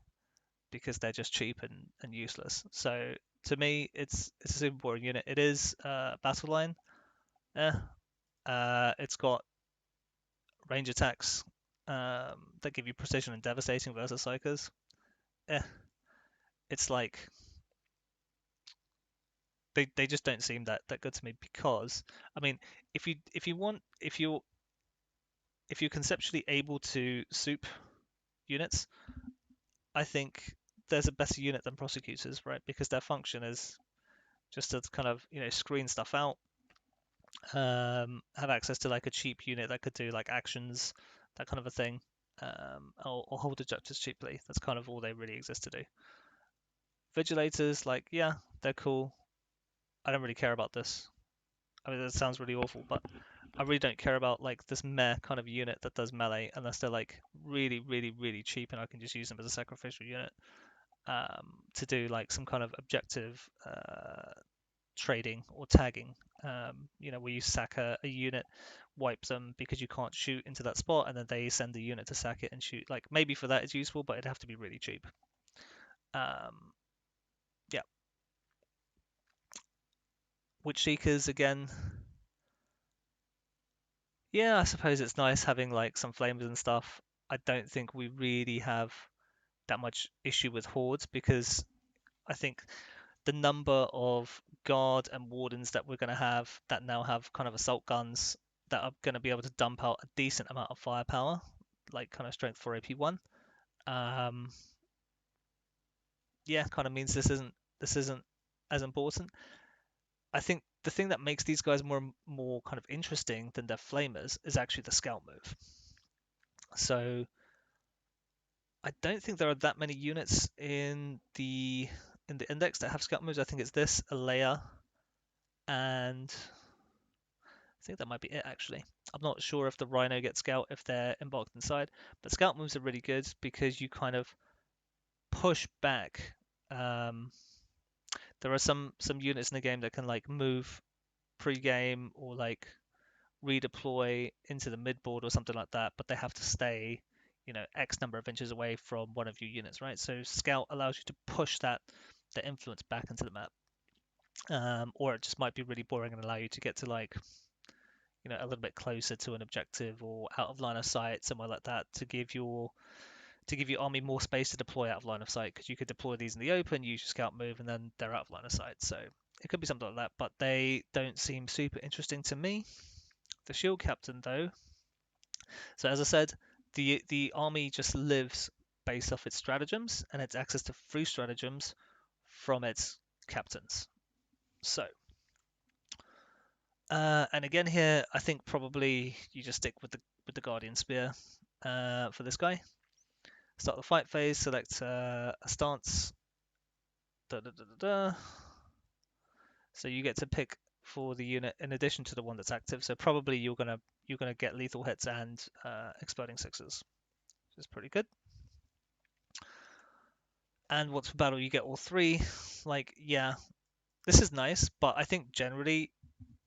because they're just cheap and useless. So to me, it's a super boring unit. It is battle line. It's got range attacks that give you precision and devastating versus psychers. It's like they just don't seem that good to me, because I mean, if you're conceptually able to soup units, I think there's a better unit than prosecutors, right? Because their function is just to kind of, you know, screen stuff out, have access to like a cheap unit that could do like actions, that kind of a thing, or hold objectives cheaply. That's kind of all they really exist to do. Vigilators, like, yeah, they're cool. I don't really care about this. I mean, that sounds really awful, but I really don't care about like this meh kind of unit that does melee, unless they're like really, really, really cheap and I can just use them as a sacrificial unit to do like some kind of objective trading or tagging. You know, where you sack a unit wipe them because you can't shoot into that spot, and then they send a unit to sack it and shoot. Like maybe for that it's useful, but it'd have to be really cheap. Yeah. Witch Seekers again. Yeah, I suppose it's nice having like some flames and stuff. I don't think we really have that much issue with hordes because I think the number of guard and wardens that we're going to have that now have kind of assault guns that are going to be able to dump out a decent amount of firepower, like kind of strength 4 AP1. Yeah, kind of means this isn't as important. I think the thing that makes these guys more kind of interesting than their flamers is actually the scout move. So I don't think there are that many units in the index that have scout moves. I think it's this, Alea, and I think that might be it actually. I'm not sure if the Rhino gets scout if they're embarked inside, but scout moves are really good because you kind of push back. There are some units in the game that can like move pre-game or like redeploy into the midboard or something like that, but they have to stay, X number of inches away from one of your units, right? So scout allows you to push the influence back into the map. Or it just might be really boring and allow you to get to like, a little bit closer to an objective or out of line of sight, somewhere like that, to give your army more space to deploy out of line of sight, because you could deploy these in the open, use your scout move, and then they're out of line of sight. So it could be something like that, but they don't seem super interesting to me. The shield captain, though. So as I said, the army just lives based off its stratagems and its access to free stratagems from its captains. So, and again here, I think probably you just stick with the Guardian Spear for this guy. Start the fight phase, select a stance. Da, da, da, da, da. So you get to pick for the unit in addition to the one that's active. So probably you're gonna get lethal hits and exploding sixes, which is pretty good. And once for battle, you get all three. Like, yeah, this is nice, but I think generally,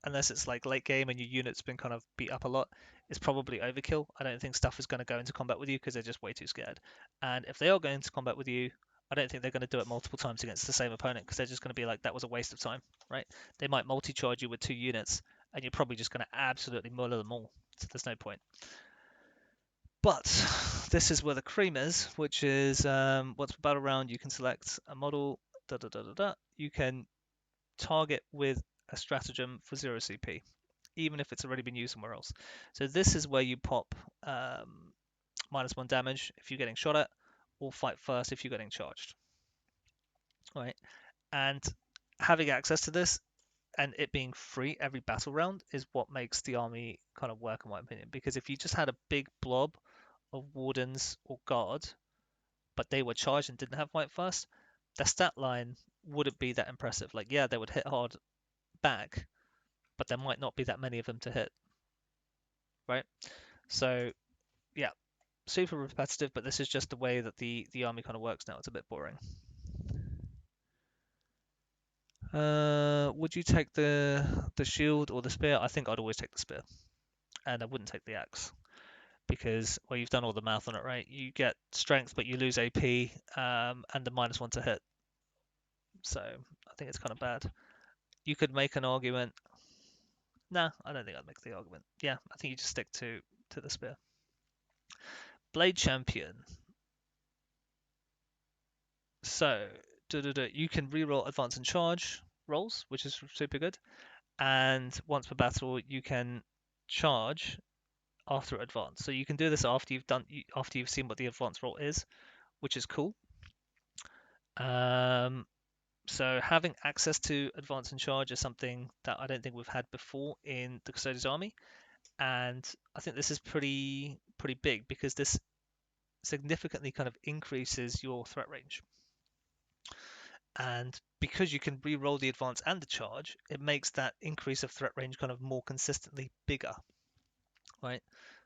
unless it's like late game and your unit's been kind of beat up a lot, it's probably overkill. I don't think stuff is going to go into combat with you because they're just way too scared. And if they are going to combat with you, I don't think they're going to do it multiple times against the same opponent, because they're just going to be like, that was a waste of time, right? They might multi-charge you with 2 units, and you're probably just going to absolutely muller them all. So there's no point. But this is where the cream is, which is once per battle round, you can select a model. You can target with a stratagem for 0 CP, even if it's already been used somewhere else. So this is where you pop -1 damage if you're getting shot at, or fight first if you're getting charged. Right, and having access to this and it being free every battle round is what makes the army kind of work, in my opinion. Because if you just had a big blob of wardens or guard, but they were charged and didn't have fight first, their stat line wouldn't be that impressive. Like, yeah, they would hit hard back, but there might not be that many of them to hit, right? So yeah, super repetitive, but this is just the way that the army kind of works now. It's a bit boring. Would you take the shield or the spear? I think I'd always take the spear, and I wouldn't take the axe, because, well, you've done all the math on it, right? You get strength, but you lose AP, and the -1 to hit. So I think it's kind of bad. You could make an argument. Nah, I don't think I'd make the argument. Yeah, I think you just stick to the spear. Blade Champion. So you can reroll advance and charge rolls, which is super good. And once per battle, you can charge after advance. So you can do this after you've seen what the advance roll is, which is cool. So having access to advance and charge is something that I don't think we've had before in the Custodes army, and I think this is pretty big, because this significantly kind of increases your threat range. And because you can re-roll the advance and the charge, it makes that increase of threat range kind of more consistently bigger, right?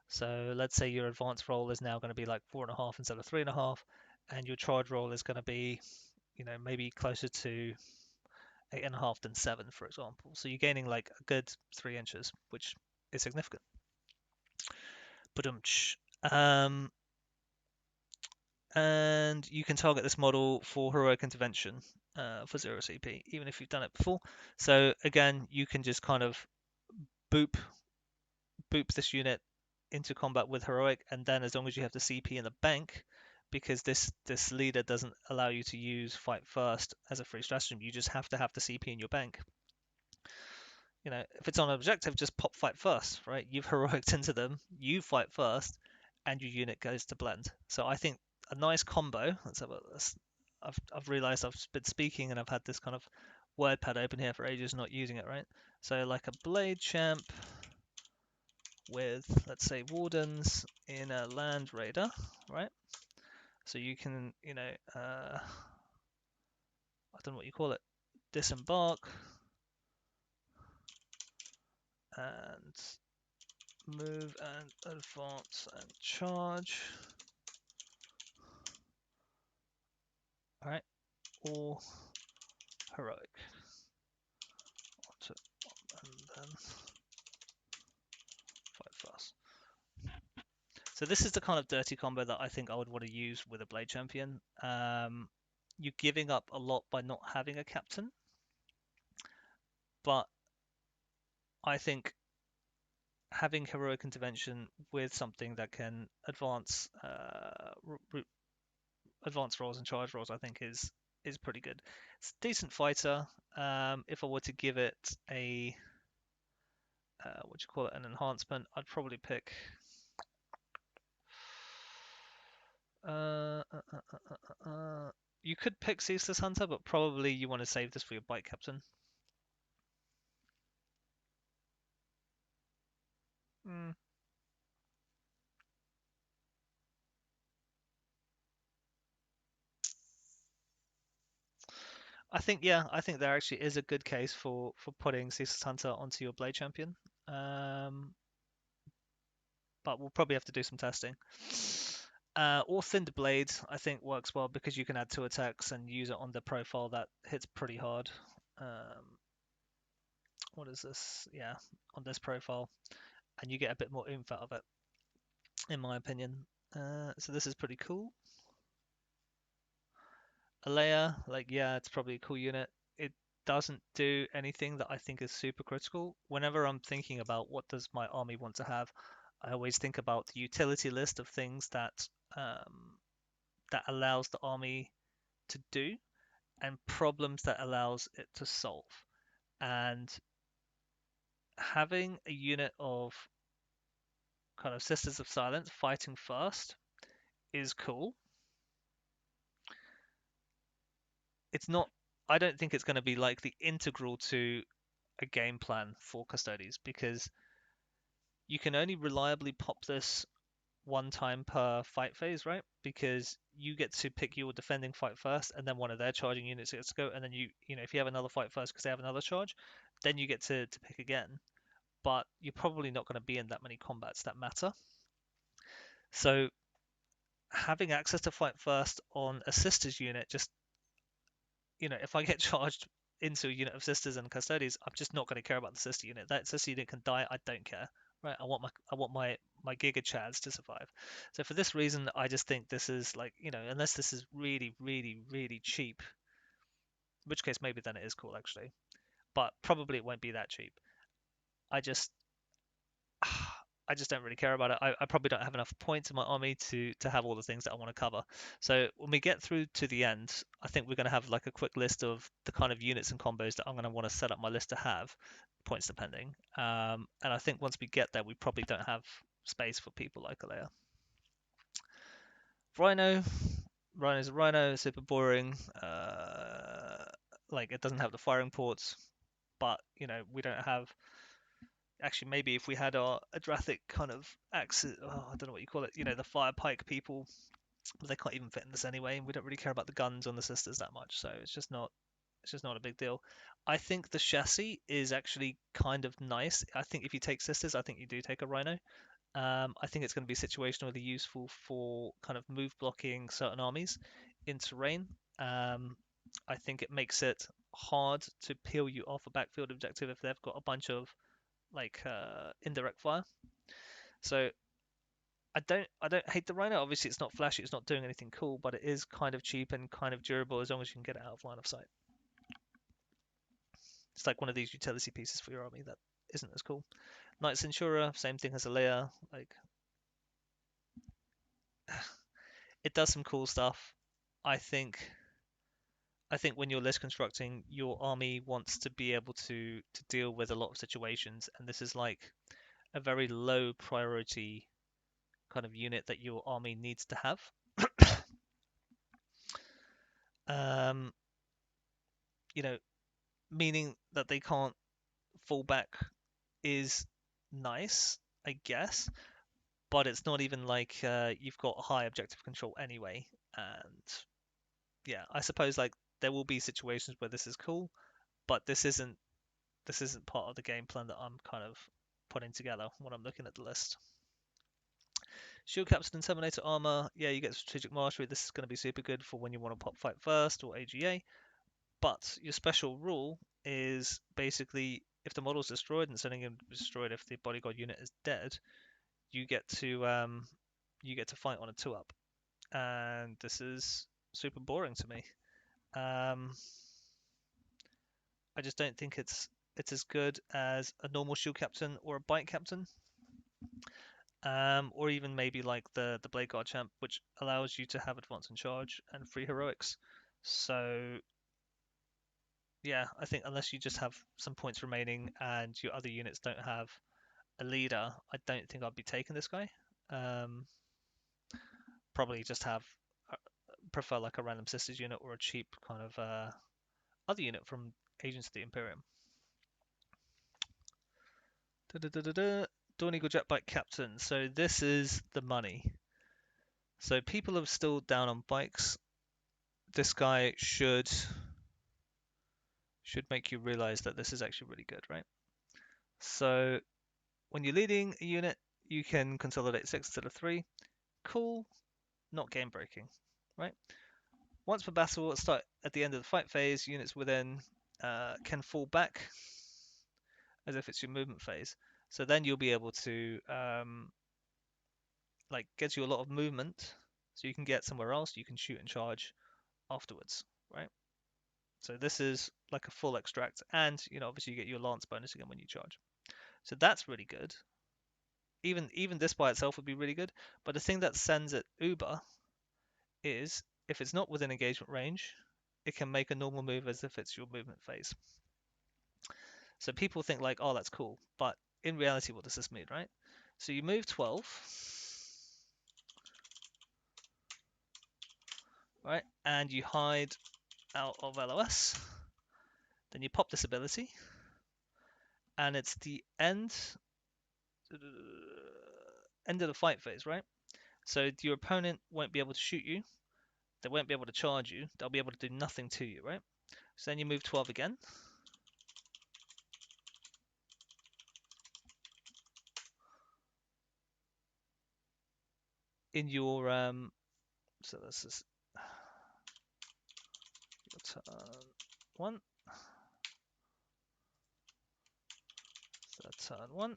So let's say your advance roll is now going to be like 4.5 instead of 3.5, and your charge roll is going to be, maybe closer to 8.5 than 7, for example. So you're gaining like a good 3 inches, which is significant. Um, and you can target this model for heroic intervention for 0 CP, even if you've done it before. So again, you can just kind of boop this unit into combat with heroic, and then as long as you have the CP in the bank, because this leader doesn't allow you to use fight first as a free stratagem, you just have to have the CP in your bank. You know, if it's on an objective, just pop fight first, right? You've heroicked into them, you fight first, and your unit goes to blend. So I think a nice combo. Let's have a. I've realised I've been speaking and I've had this kind of word pad open here for ages, not using it right. So like a blade champ with, let's say, wardens in a land raider, right? So you can, you know, I don't know what you call it, disembark and move and advance and charge. All right, or heroic. And then fight fast. So this is the kind of dirty combo that I think I would want to use with a blade champion. You're giving up a lot by not having a captain, but I think having heroic intervention with something that can advance advanced rolls and charge rolls, I think is pretty good. It's a decent fighter. If I were to give it a what do you call it, an enhancement, I'd probably pick you could pick Ceaseless Hunter, but probably you want to save this for your bike captain. Mm. I think I think there actually is a good case for putting Ceaseless Hunter onto your blade champion. But we'll probably have to do some testing. Or Thinned Blade, I think works well because you can add 2 attacks and use it on the profile that hits pretty hard. What is this? Yeah, on this profile, and you get a bit more oomph out of it, in my opinion. So this is pretty cool. Alea, like, yeah, it's probably a cool unit. It doesn't do anything that I think is super critical. Whenever I'm thinking about what does my army want to have, I always think about the utility list of things that that allows the army to do and problems that allows it to solve. And having a unit of kind of Sisters of Silence fighting first is cool. It's not, I don't think it's going to be like the integral to a game plan for Custodes because you can only reliably pop this 1 time per fight phase, right? Because you get to pick your defending fight first, and then one of their charging units gets to go, and then you know, if you have another fight first because they have another charge, then you get to pick again. But you're probably not going to be in that many combats that matter. So having access to fight first on a sisters unit, just, you know, if I get charged into a unit of sisters and custodes, I'm just not going to care about the sister unit. That sister unit can die, I don't care. Right, I want my Giga Chads to survive. So for this reason, I just think this is like, you know, unless this is really, really, really cheap, in which case maybe then it is cool actually, but probably it won't be that cheap. I just I just don't really care about it. I probably don't have enough points in my army to have all the things that I want to cover. So when we get through to the end, I think we're going to have like a quick list of the kind of units and combos that I'm going to want to set up my list to have, points depending. And I think once we get there, we probably don't have space for people like Alea. Rhino, Rhino's a Rhino, super boring. Like it doesn't have the firing ports, but you know we don't have. Actually, maybe if we had our Adrathic kind of axes, oh, I don't know what you call it, you know, the fire pike people, but they can't even fit in this anyway. We don't really care about the guns on the sisters that much, so it's just not a big deal. I think the chassis is actually kind of nice. I think if you take sisters, I think you do take a Rhino. I think it's going to be situationally useful for kind of move blocking certain armies in terrain. I think it makes it hard to peel you off a backfield objective if they've got a bunch of like indirect fire. So I don't hate the Rhino. Obviously, it's not flashy, it's not doing anything cool, but it is kind of cheap and kind of durable as long as you can get it out of line of sight. It's like one of these utility pieces for your army that isn't as cool. Knight's Insurer, same thing as a Leia. Like, it does some cool stuff. I think when you're list constructing, your army wants to be able to deal with a lot of situations, and this is like a very low priority kind of unit that your army needs to have. um, you know, meaning that they can't fall back is nice, I guess, but it's not even like you've got high objective control anyway. And yeah, I suppose like there will be situations where this is cool, but this isn't part of the game plan that I'm kind of putting together when I'm looking at the list. Shield Captain and Terminator armor, yeah, you get strategic mastery. This is going to be super good for when you want to pop fight first or AGA. But your special rule is basically if the model is destroyed and sending him destroyed if the bodyguard unit is dead, you get to fight on a 2-up, and this is super boring to me. I just don't think it's as good as a normal shield captain or a bite captain, or even maybe like the blade guard champ, which allows you to have advance and charge and free heroics. So yeah, I think unless you just have some points remaining and your other units don't have a leader, I don't think I'd be taking this guy. Probably just prefer like a random sisters unit or a cheap kind of other unit from Agents of the Imperium. Dawn Eagle Jet Bike Captain. So this is the money. So people are still down on bikes. This guy should make you realize that this is actually really good, right? So when you're leading a unit, you can consolidate 6 instead of 3. Cool, not game breaking, right? Once per battle, start at the end of the fight phase, units within can fall back as if it's your movement phase. So then you'll be able to like get you a lot of movement, so you can get somewhere else. You can shoot and charge afterwards, right? So this is like a full extract, and obviously you get your lance bonus again when you charge. So that's really good. Even this by itself would be really good. But the thing that sends it uber is if it's not within engagement range, it can make a normal move as if it's your movement phase. So people think like, oh, that's cool. But in reality, what does this mean, right? So you move 12, right? And you hide out of LOS. Then you pop this ability. And it's the end of the fight phase, right? So your opponent won't be able to shoot you. They won't be able to charge you. They'll be able to do nothing to you, right? So then you move 12 again. In your so this is your turn 1. So turn 1.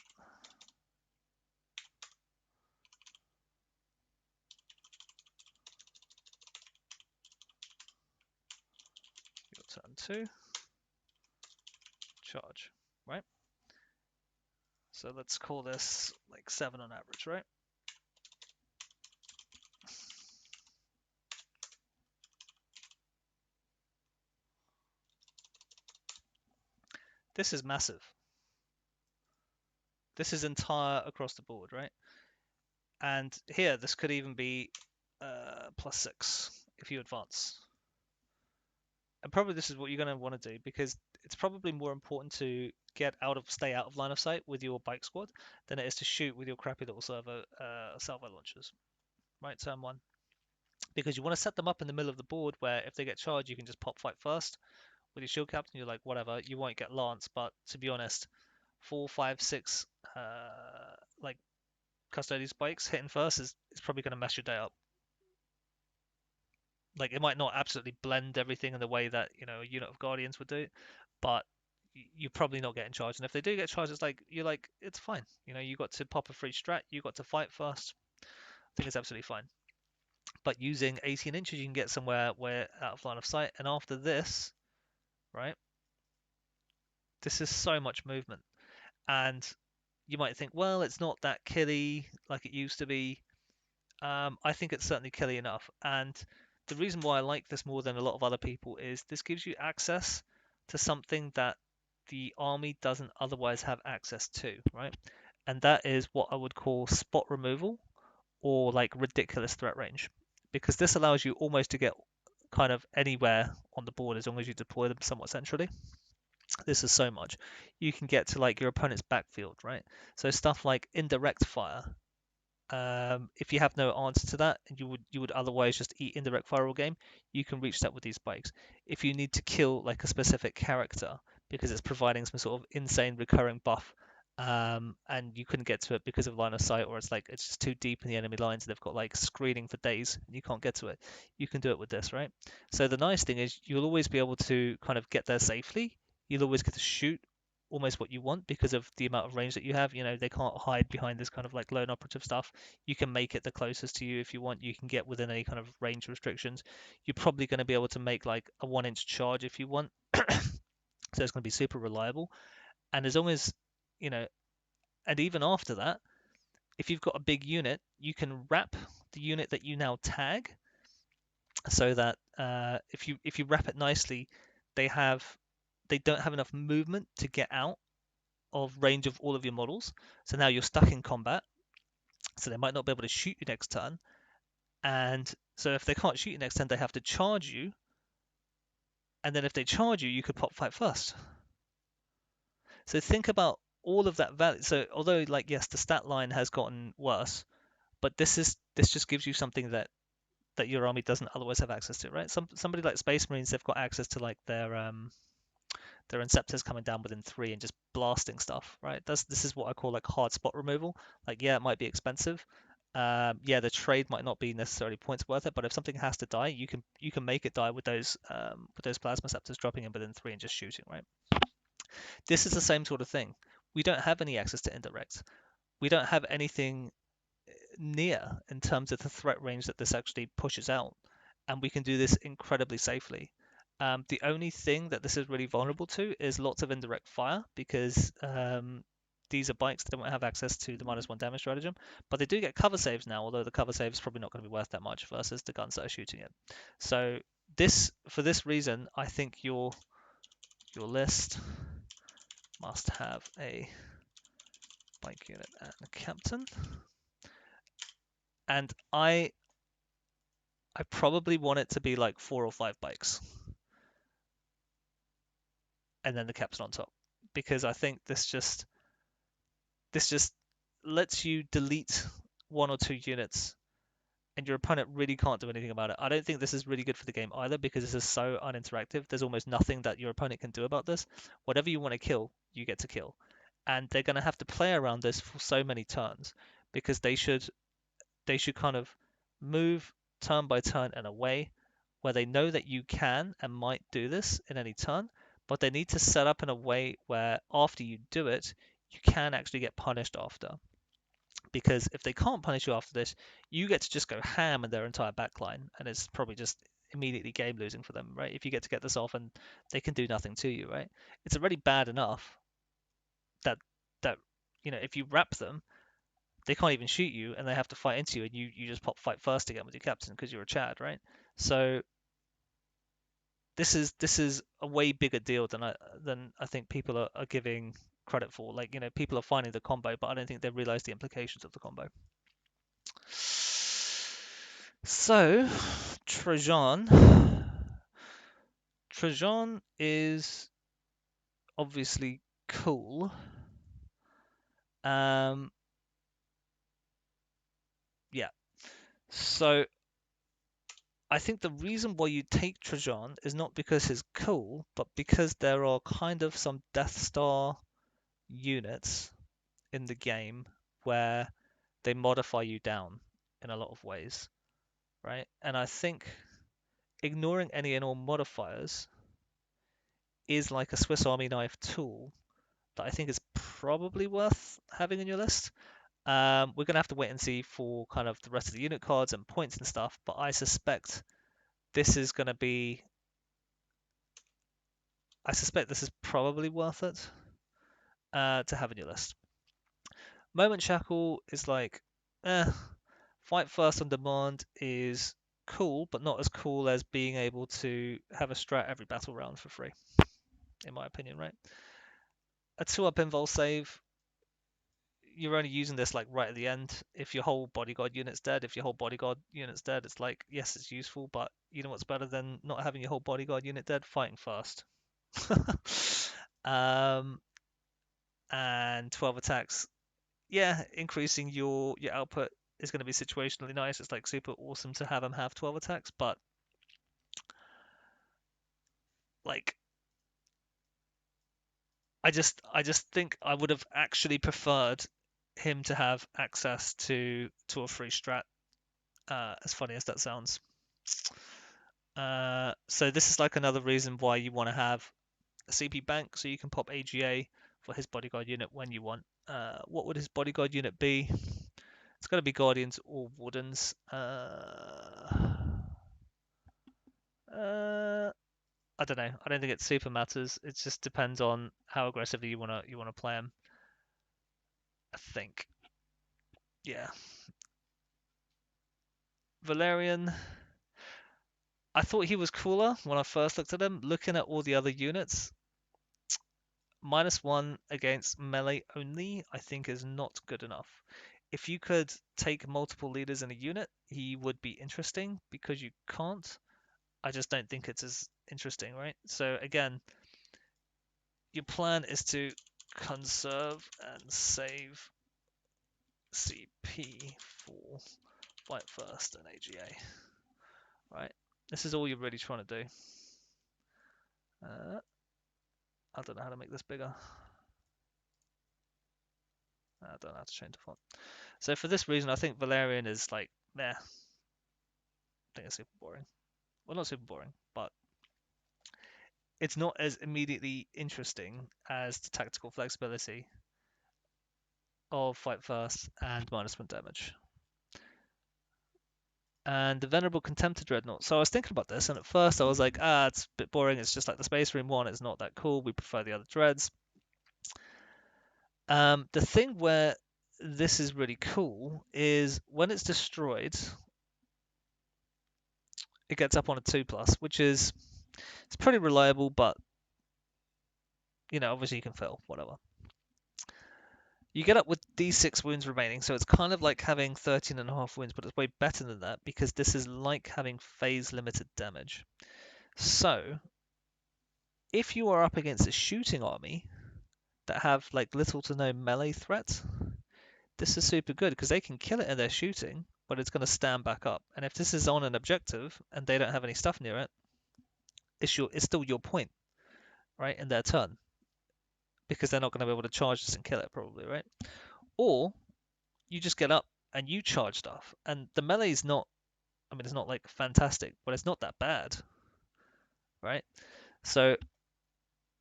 Your turn 2. Charge, right? So let's call this like 7 on average, right? This is massive. This is entire across the board, right? And here, this could even be +6 if you advance. And probably this is what you're going to want to do, because it's probably more important to stay out of line of sight with your bike squad than it is to shoot with your crappy little salvo launchers, right? Turn 1. Because you want to set them up in the middle of the board where if they get charged, you can just pop fight first. With your shield captain, you're like, whatever, you won't get lance, but to be honest, 4, 5, 6 like Custodes bikes hitting first is probably going to mess your day up. Like, it might not absolutely blend everything in the way that a unit of Guardians would do, but you're probably not getting charged. And if they do get charged, it's like it's fine. You got to pop a free strat, you got to fight first. think it's absolutely fine. But using 18 inches, you can get somewhere where out of line of sight. And after this, right, this is so much movement. And you might think, well, it's not that killy like it used to be. I think it's certainly killy enough. And the reason why I like this more than a lot of other people is this gives you access to something that the army doesn't otherwise have access to, right? And that is what I would call spot removal or like ridiculous threat range, because this allows you almost to get kind of anywhere on the board as long as you deploy them somewhat centrally. This is so much. You can get to like your opponent's backfield, right? So stuff like indirect fire. If you have no answer to that, and you would otherwise just eat indirect fire all game, you can reach that with these bikes. If you need to kill like a specific character because it's providing some sort of insane recurring buff, and you couldn't get to it because of line of sight, or it's like it's just too deep in the enemy lines, and they've got like screening for days, and you can't get to it, you can do it with this, right? So the nice thing is you'll always be able to kind of get there safely. You'll always get to shoot almost what you want because of the amount of range that you have. You know, they can't hide behind this kind of like lone operative stuff. You can make it the closest to you if you want. You can get within any kind of range restrictions. You're probably going to be able to make like a 1 inch charge if you want. So it's going to be super reliable. And as long as, you know, and even after that, if you've got a big unit, you can wrap the unit that you now tag so that if you wrap it nicely, they don't have enough movement to get out of range of all of your models. So now you're stuck in combat. So they might not be able to shoot you next turn. And so if they can't shoot you next turn, they have to charge you. And then if they charge you, you could pop fight first. So think about all of that value. So although like yes, the stat line has gotten worse, but this just gives you something that your army doesn't otherwise have access to, right? Somebody like Space Marines, they've got access to like their Inceptors coming down within 3 and just blasting stuff, right? This is what I call like hard spot removal. Like, yeah, it might be expensive. Yeah, the trade might not be necessarily points worth it, but if something has to die, you can make it die with those plasma scepters dropping in within 3 and just shooting, right? This is the same sort of thing. We don't have any access to indirect. We don't have anything near in terms of the threat range that this actually pushes out, and we can do this incredibly safely. The only thing that this is really vulnerable to is lots of indirect fire because these are bikes that don't have access to the -1 damage stratagem, but they do get cover saves now, although the cover save is probably not going to be worth that much versus the guns that are shooting it. So for this reason, I think your list must have a bike unit and a captain. And I probably want it to be like 4 or 5 bikes, and then the captain on top, because I think this just lets you delete 1 or 2 units, and your opponent really can't do anything about it. I don't think this is really good for the game either because this is so uninteractive. There's almost nothing that your opponent can do about this. Whatever you want to kill, you get to kill, and they're going to have to play around this for so many turns because they should kind of move turn by turn in a way where they know that you can and might do this in any turn, but they need to set up in a way where after you do it, you can actually get punished after. Because if they can't punish you after this, you get to just go ham in their entire backline, and it's probably just immediately game losing for them, right? If you get to get this off and they can do nothing to you, right? It's already bad enough that that if you wrap them, they can't even shoot you and they have to fight into you, and you just pop fight first again with your captain because you're a Chad, right? So this is a way bigger deal than I think people are giving credit for. Like, people are finding the combo, but I don't think they realize the implications of the combo. So Trajan is obviously cool. Yeah. So I think the reason why you take Trajan is not because he's cool, but because there are kind of some Death Star units in the game where they modify you down in a lot of ways, right? And I think ignoring any and all modifiers is like a Swiss Army knife tool that I think is probably worth having in your list. We're gonna have to wait and see for kind of the rest of the unit cards and points and stuff, but I suspect this is gonna be. I suspect this is probably worth it to have in your list. Moment Shackle is like, eh. Fight First on Demand is cool, but not as cool as being able to have a strat every battle round for free, in my opinion, right? A 2-up invul save, you're only using this like right at the end. If your whole bodyguard unit's dead, it's like, yes, it's useful, but you know what's better than not having your whole bodyguard unit dead? Fighting First. um, and 12 attacks, yeah, increasing your output is going to be situationally nice. It's like super awesome to have him have 12 attacks, but like I just think I would have actually preferred him to have access to a free strat. As funny as that sounds. So this is like another reason why you want to have a CP bank so you can pop AGA for his bodyguard unit when you want. What would his bodyguard unit be? It's going to be Guardians or Wardens. I don't know. I don't think it super matters. It just depends on how aggressively you wanna play him. I think. Yeah. Valerian. I thought he was cooler when I first looked at him. Looking at all the other units, -1 against melee only, I think is not good enough. If you could take multiple leaders in a unit, he would be interesting. Because you can't, I just don't think it's as interesting, right? So again, your plan is to conserve and save CP for Fight First and AGA, right? This is all you're really trying to do. I don't know how to make this bigger. I don't know how to change the font. So for this reason, I think Valerian is like, meh. I think it's super boring. Well, not super boring, but it's not as immediately interesting as the tactical flexibility of Fight First and -1 damage. And the Venerable Contemptor Dreadnought. So I was thinking about this, and at first I was like, it's a bit boring. It's just like the Space Marine one. It's not that cool. We prefer the other dreads. The thing where this is really cool is when it's destroyed, it gets up on a 2+, which is it's pretty reliable, but obviously you can fail, whatever. You get up with D6 wounds remaining, so it's kind of like having 13.5 wounds, but it's way better than that because this is like having phase limited damage. So if you are up against a shooting army that have like little to no melee threat, this is super good because they can kill it in their shooting, but it's going to stand back up. And if this is on an objective and they don't have any stuff near it, it's still your point, right, in their turn, because they're not going to be able to charge this and kill it probably, right? Or you just get up and you charge stuff, and the melee is not. I mean, it's not like fantastic, but it's not that bad, right? So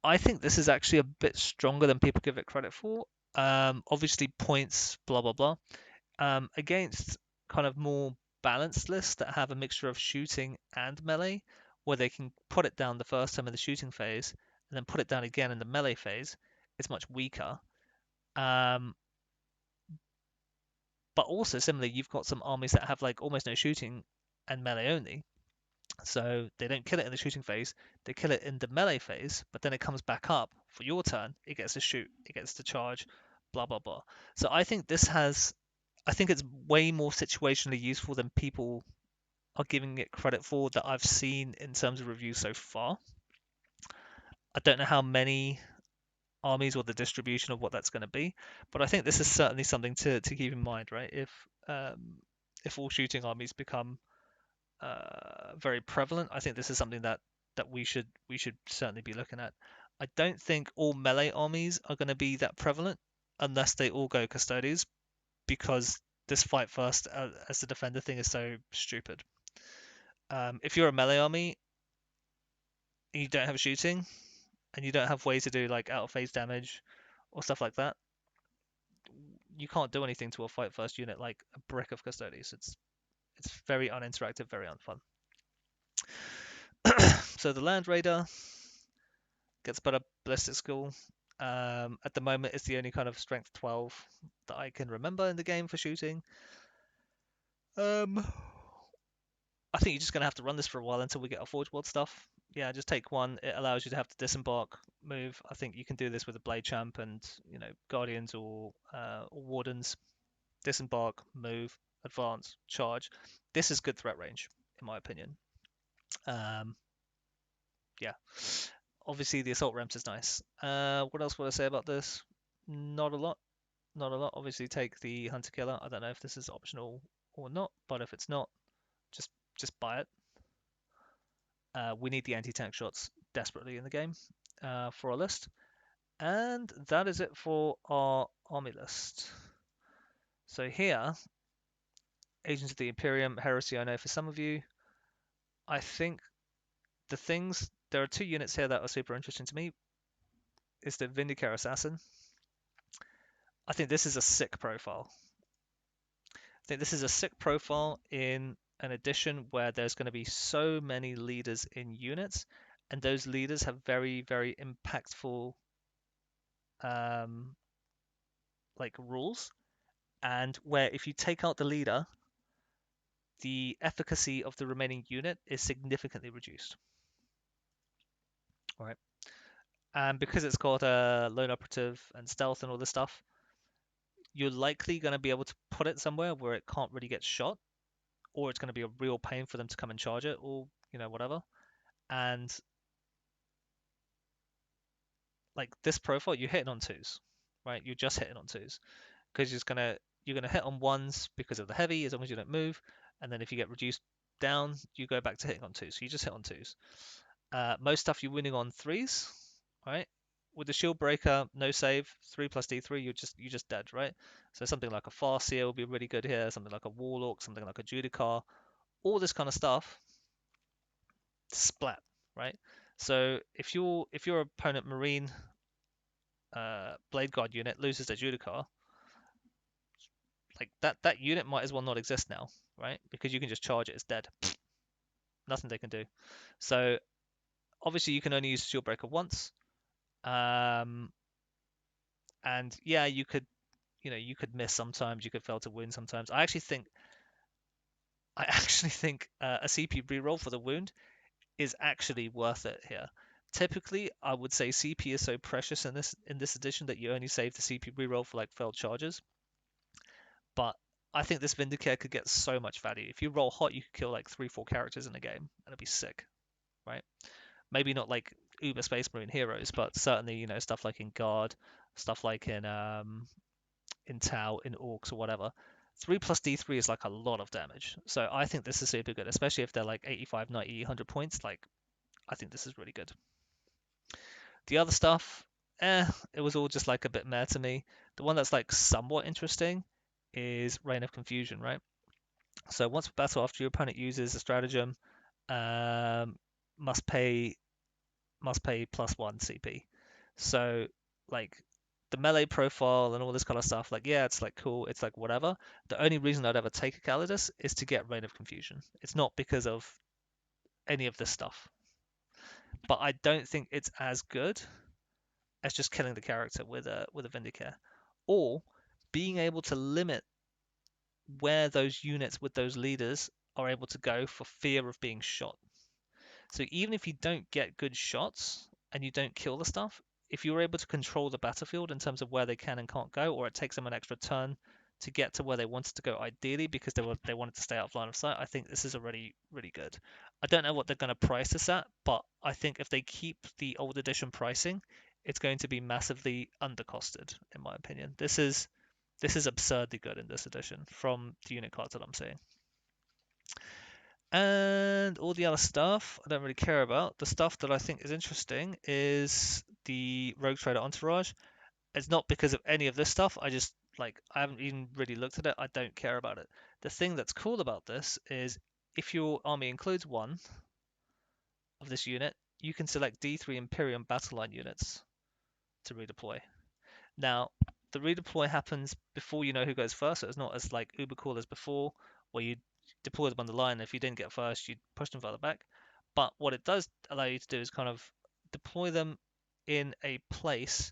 I think this is actually a bit stronger than people give it credit for. Obviously, points, blah blah blah. Against kind of more balanced lists that have a mixture of shooting and melee, where they can put it down the first time in the shooting phase and then put it down again in the melee phase, it's much weaker. But also similarly, you've got some armies that have like almost no shooting and melee only. So they don't kill it in the shooting phase, they kill it in the melee phase, but then it comes back up for your turn, it gets to shoot, it gets to charge, blah blah blah. So I think it's way more situationally useful than people are giving it credit for that I've seen in terms of reviews so far. I don't know how many armies or the distribution of what that's going to be, but I think this is certainly something to keep in mind, right? If all shooting armies become very prevalent, I think this is something that we should certainly be looking at. I don't think all melee armies are going to be that prevalent unless they all go Custodes, because this fight first as the defender thing is so stupid. If you're a melee army and you don't have shooting and you don't have ways to do like out of phase damage or stuff like that, you can't do anything to a fight first unit like a brick of Custodes. It's very uninteractive, very unfun. So the Land Raider gets better ballistic skill. At the moment, it's the only kind of strength 12 that I can remember in the game for shooting. I think you're just going to have to run this for a while until we get our Forge World stuff. Yeah, just take one. It allows you to have to disembark, move. I think you can do this with a Blade Champ and, Guardians or Wardens. Disembark, move, advance, charge. This is good threat range, in my opinion. Yeah. Obviously, the Assault Ramps is nice. What else would I say about this? Not a lot. Not a lot. Obviously, take the Hunter Killer. I don't know if this is optional or not, but if it's not, just buy it. We need the anti-tank shots desperately in the game for our list. And that is it for our army list. So here, Agents of the Imperium, Heresy, I know for some of you. I think there are 2 units here that are super interesting to me. Is the Vindicare Assassin. I think this is a sick profile. I think this is a sick profile in an edition where there's going to be so many leaders in units, and those leaders have very, very impactful rules, and where if you take out the leader, the efficacy of the remaining unit is significantly reduced. All right. And because it's got a lone operative and stealth and all this stuff, you're likely going to be able to put it somewhere where it can't really get shot, or it's going to be a real pain for them to come and charge it, or whatever. And like this profile, you're hitting on 2s, right? You're just hitting on 2s because you're gonna hit on 1s because of the heavy as long as you don't move, and then if you get reduced down, you go back to hitting on 2s. So you just hit on 2s. Most stuff you're winning on 3s, right? With the shield breaker, no save, 3 plus D3, you're just dead, right? So something like a Farseer will be really good here, something like a Warlock, something like a Judicar, all this kind of stuff, splat, right? So if your opponent Marine Blade Guard unit loses their Judicar, like that unit might as well not exist now, right? Because you can just charge it, it's dead. Nothing they can do. So obviously you can only use Shield Breaker once. And yeah, you could miss sometimes, you could fail to wound sometimes. I actually think a CP reroll for the wound is actually worth it here. Typically, I would say CP is so precious in this edition that you only save the CP reroll for like failed charges. But I think this Vindicare could get so much value. If you roll hot, you could kill like 3-4 characters in a game, and it'd be sick, right? Maybe not like Uber Space Marine heroes, but certainly stuff like in Guard, stuff like in Tau, in Orcs or whatever. 3 plus D3 is like a lot of damage. So I think this is super good, especially if they're like 85, 90, 100 points. Like, I think this is really good. The other stuff, it was all just like a bit meh to me. The one that's like somewhat interesting is Reign of Confusion, right? So once per battle, after your opponent uses a stratagem, must pay +1 CP. So like the melee profile and all this kind of stuff, like yeah, it's like cool, it's like whatever. The only reason I'd ever take a Calidus is to get Reign of Confusion. It's not because of any of this stuff. But I don't think it's as good as just killing the character with a Vindicare, or being able to limit where those units with those leaders are able to go for fear of being shot. So even if you don't get good shots and you don't kill the stuff, if you're able to control the battlefield in terms of where they can and can't go, or it takes them an extra turn to get to where they wanted to go ideally because they wanted to stay out of line of sight, I think this is already really good. I don't know what they're going to price this at, but I think if they keep the old edition pricing, it's going to be massively undercosted, in my opinion. This is absurdly good in this edition from the unit cards that I'm seeing. And all the other stuff I don't really care about. The stuff that I think is interesting is the Rogue Trader Entourage. It's not because of any of this stuff. I haven't even really looked at it. I don't care about it. The thing that's cool about this is if your army includes one of this unit, you can select D3 Imperium Battle Line units to redeploy. Now, the redeploy happens before you know who goes first, so it's not as like uber cool as before, where you deploy them on the line. If you didn't get first, you push them further back. But what it does allow you to do is kind of deploy them in a place,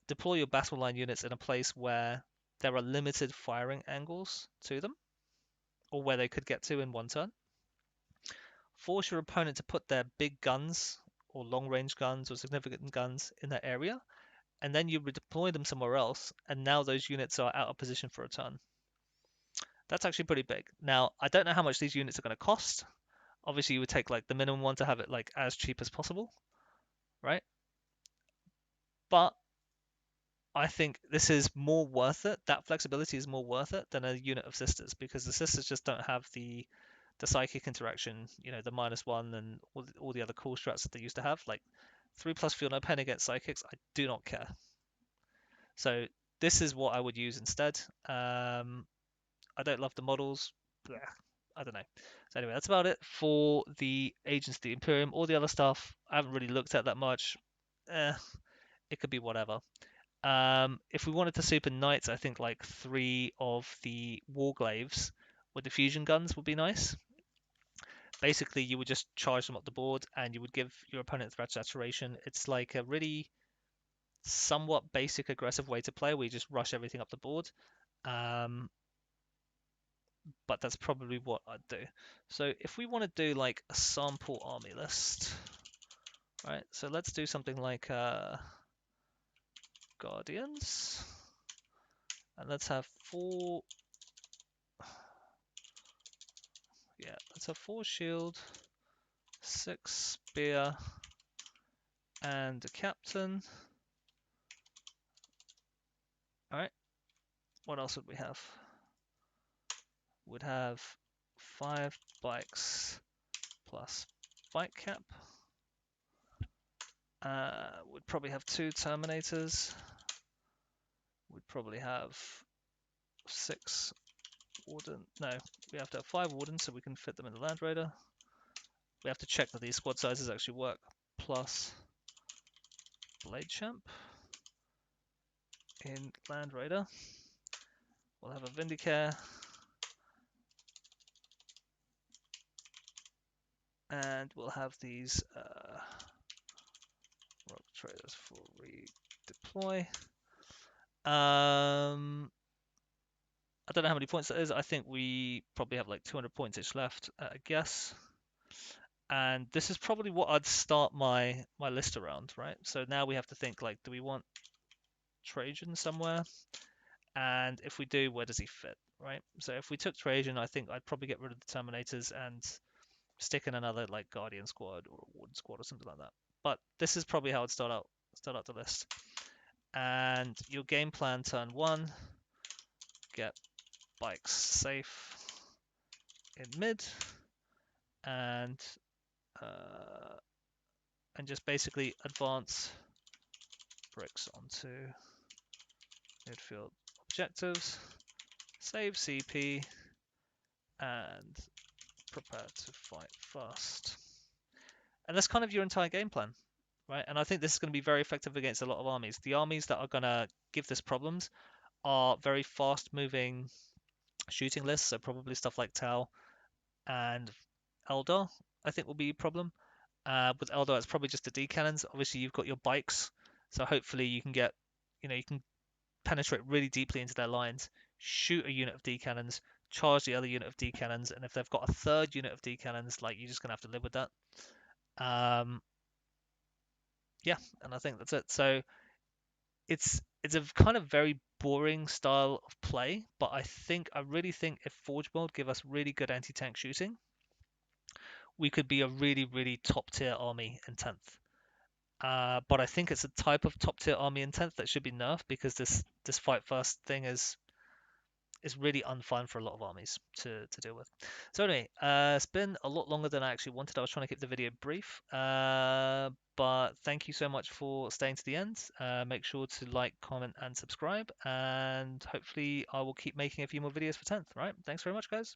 deploy your battle line units in a place where there are limited firing angles to them, or where they could get to in one turn. Force your opponent to put their big guns, or long range guns, or significant guns in that area, and then you redeploy them somewhere else, and now those units are out of position for a turn. That's actually pretty big. Now, I don't know how much these units are going to cost. Obviously, you would take like the minimum one to have it like as cheap as possible, right? But I think this is more worth it. That flexibility is more worth it than a unit of sisters, because the sisters just don't have the psychic interaction, the -1 and all the other cool strats that they used to have. Like 3+ feel no pain against psychics, I do not care. So this is what I would use instead. I don't love the models. Blech, I don't know. So anyway, that's about it for the Agents of the Imperium. All the other stuff I haven't really looked at that much. It could be whatever. If we wanted to super knights, I think like 3 of the Warglaves with the fusion guns would be nice. Basically, you would just charge them up the board and you would give your opponent threat saturation. It's like a really somewhat basic aggressive way to play where you just rush everything up the board. But that's probably what I'd do. So if we want to do like a sample army list, right? So let's do something like Guardians, and let's have 4. Yeah, let's have 4 shield, 6 spear, and a captain. All right. What else would we have? Would have 5 bikes plus bike cap. Would probably have 2 terminators. Would probably have 6 warden. No, we have to have 5 wardens so we can fit them in the Land Raider. We have to check that these squad sizes actually work. Plus Blade Champ in Land Raider. We'll have a Vindicare. And we'll have these rock traders for redeploy. I don't know how many points that is. I think we probably have like 200 points each left, I guess. And this is probably what I'd start my list around, right? So now we have to think like, do we want Trajan somewhere? And if we do, where does he fit, right? So if we took Trajan, I think I'd probably get rid of the Terminators and stick in another like Guardian squad or a Warden squad or something like that. But this is probably how I'd start out the list. And your game plan turn 1, get bikes safe in mid, and just basically advance bricks onto midfield objectives, save CP, and prepare to fight fast. And that's kind of your entire game plan, right? And I think this is going to be very effective against a lot of armies. The armies that are going to give this problems are very fast-moving shooting lists, so probably stuff like Tau and Eldar, I think will be a problem. With Eldar, it's probably just the D cannons. Obviously, you've got your bikes, so hopefully you can get, you can penetrate really deeply into their lines, shoot a unit of D cannons, charge the other unit of D cannons, and if they've got a third unit of D cannons, like you're just gonna have to live with that. Yeah, and I think that's it. So it's a kind of very boring style of play, but I really think if Forge World give us really good anti-tank shooting, we could be a really, really top tier army in 10th. But I think it's a type of top tier army in 10th that should be nerfed, because this fight first thing is really unfun for a lot of armies to deal with. So anyway, it's been a lot longer than I actually wanted. I was trying to keep the video brief, but thank you so much for staying to the end. Make sure to like, comment, and subscribe, and hopefully I will keep making a few more videos for 10th. Right? Thanks very much, guys.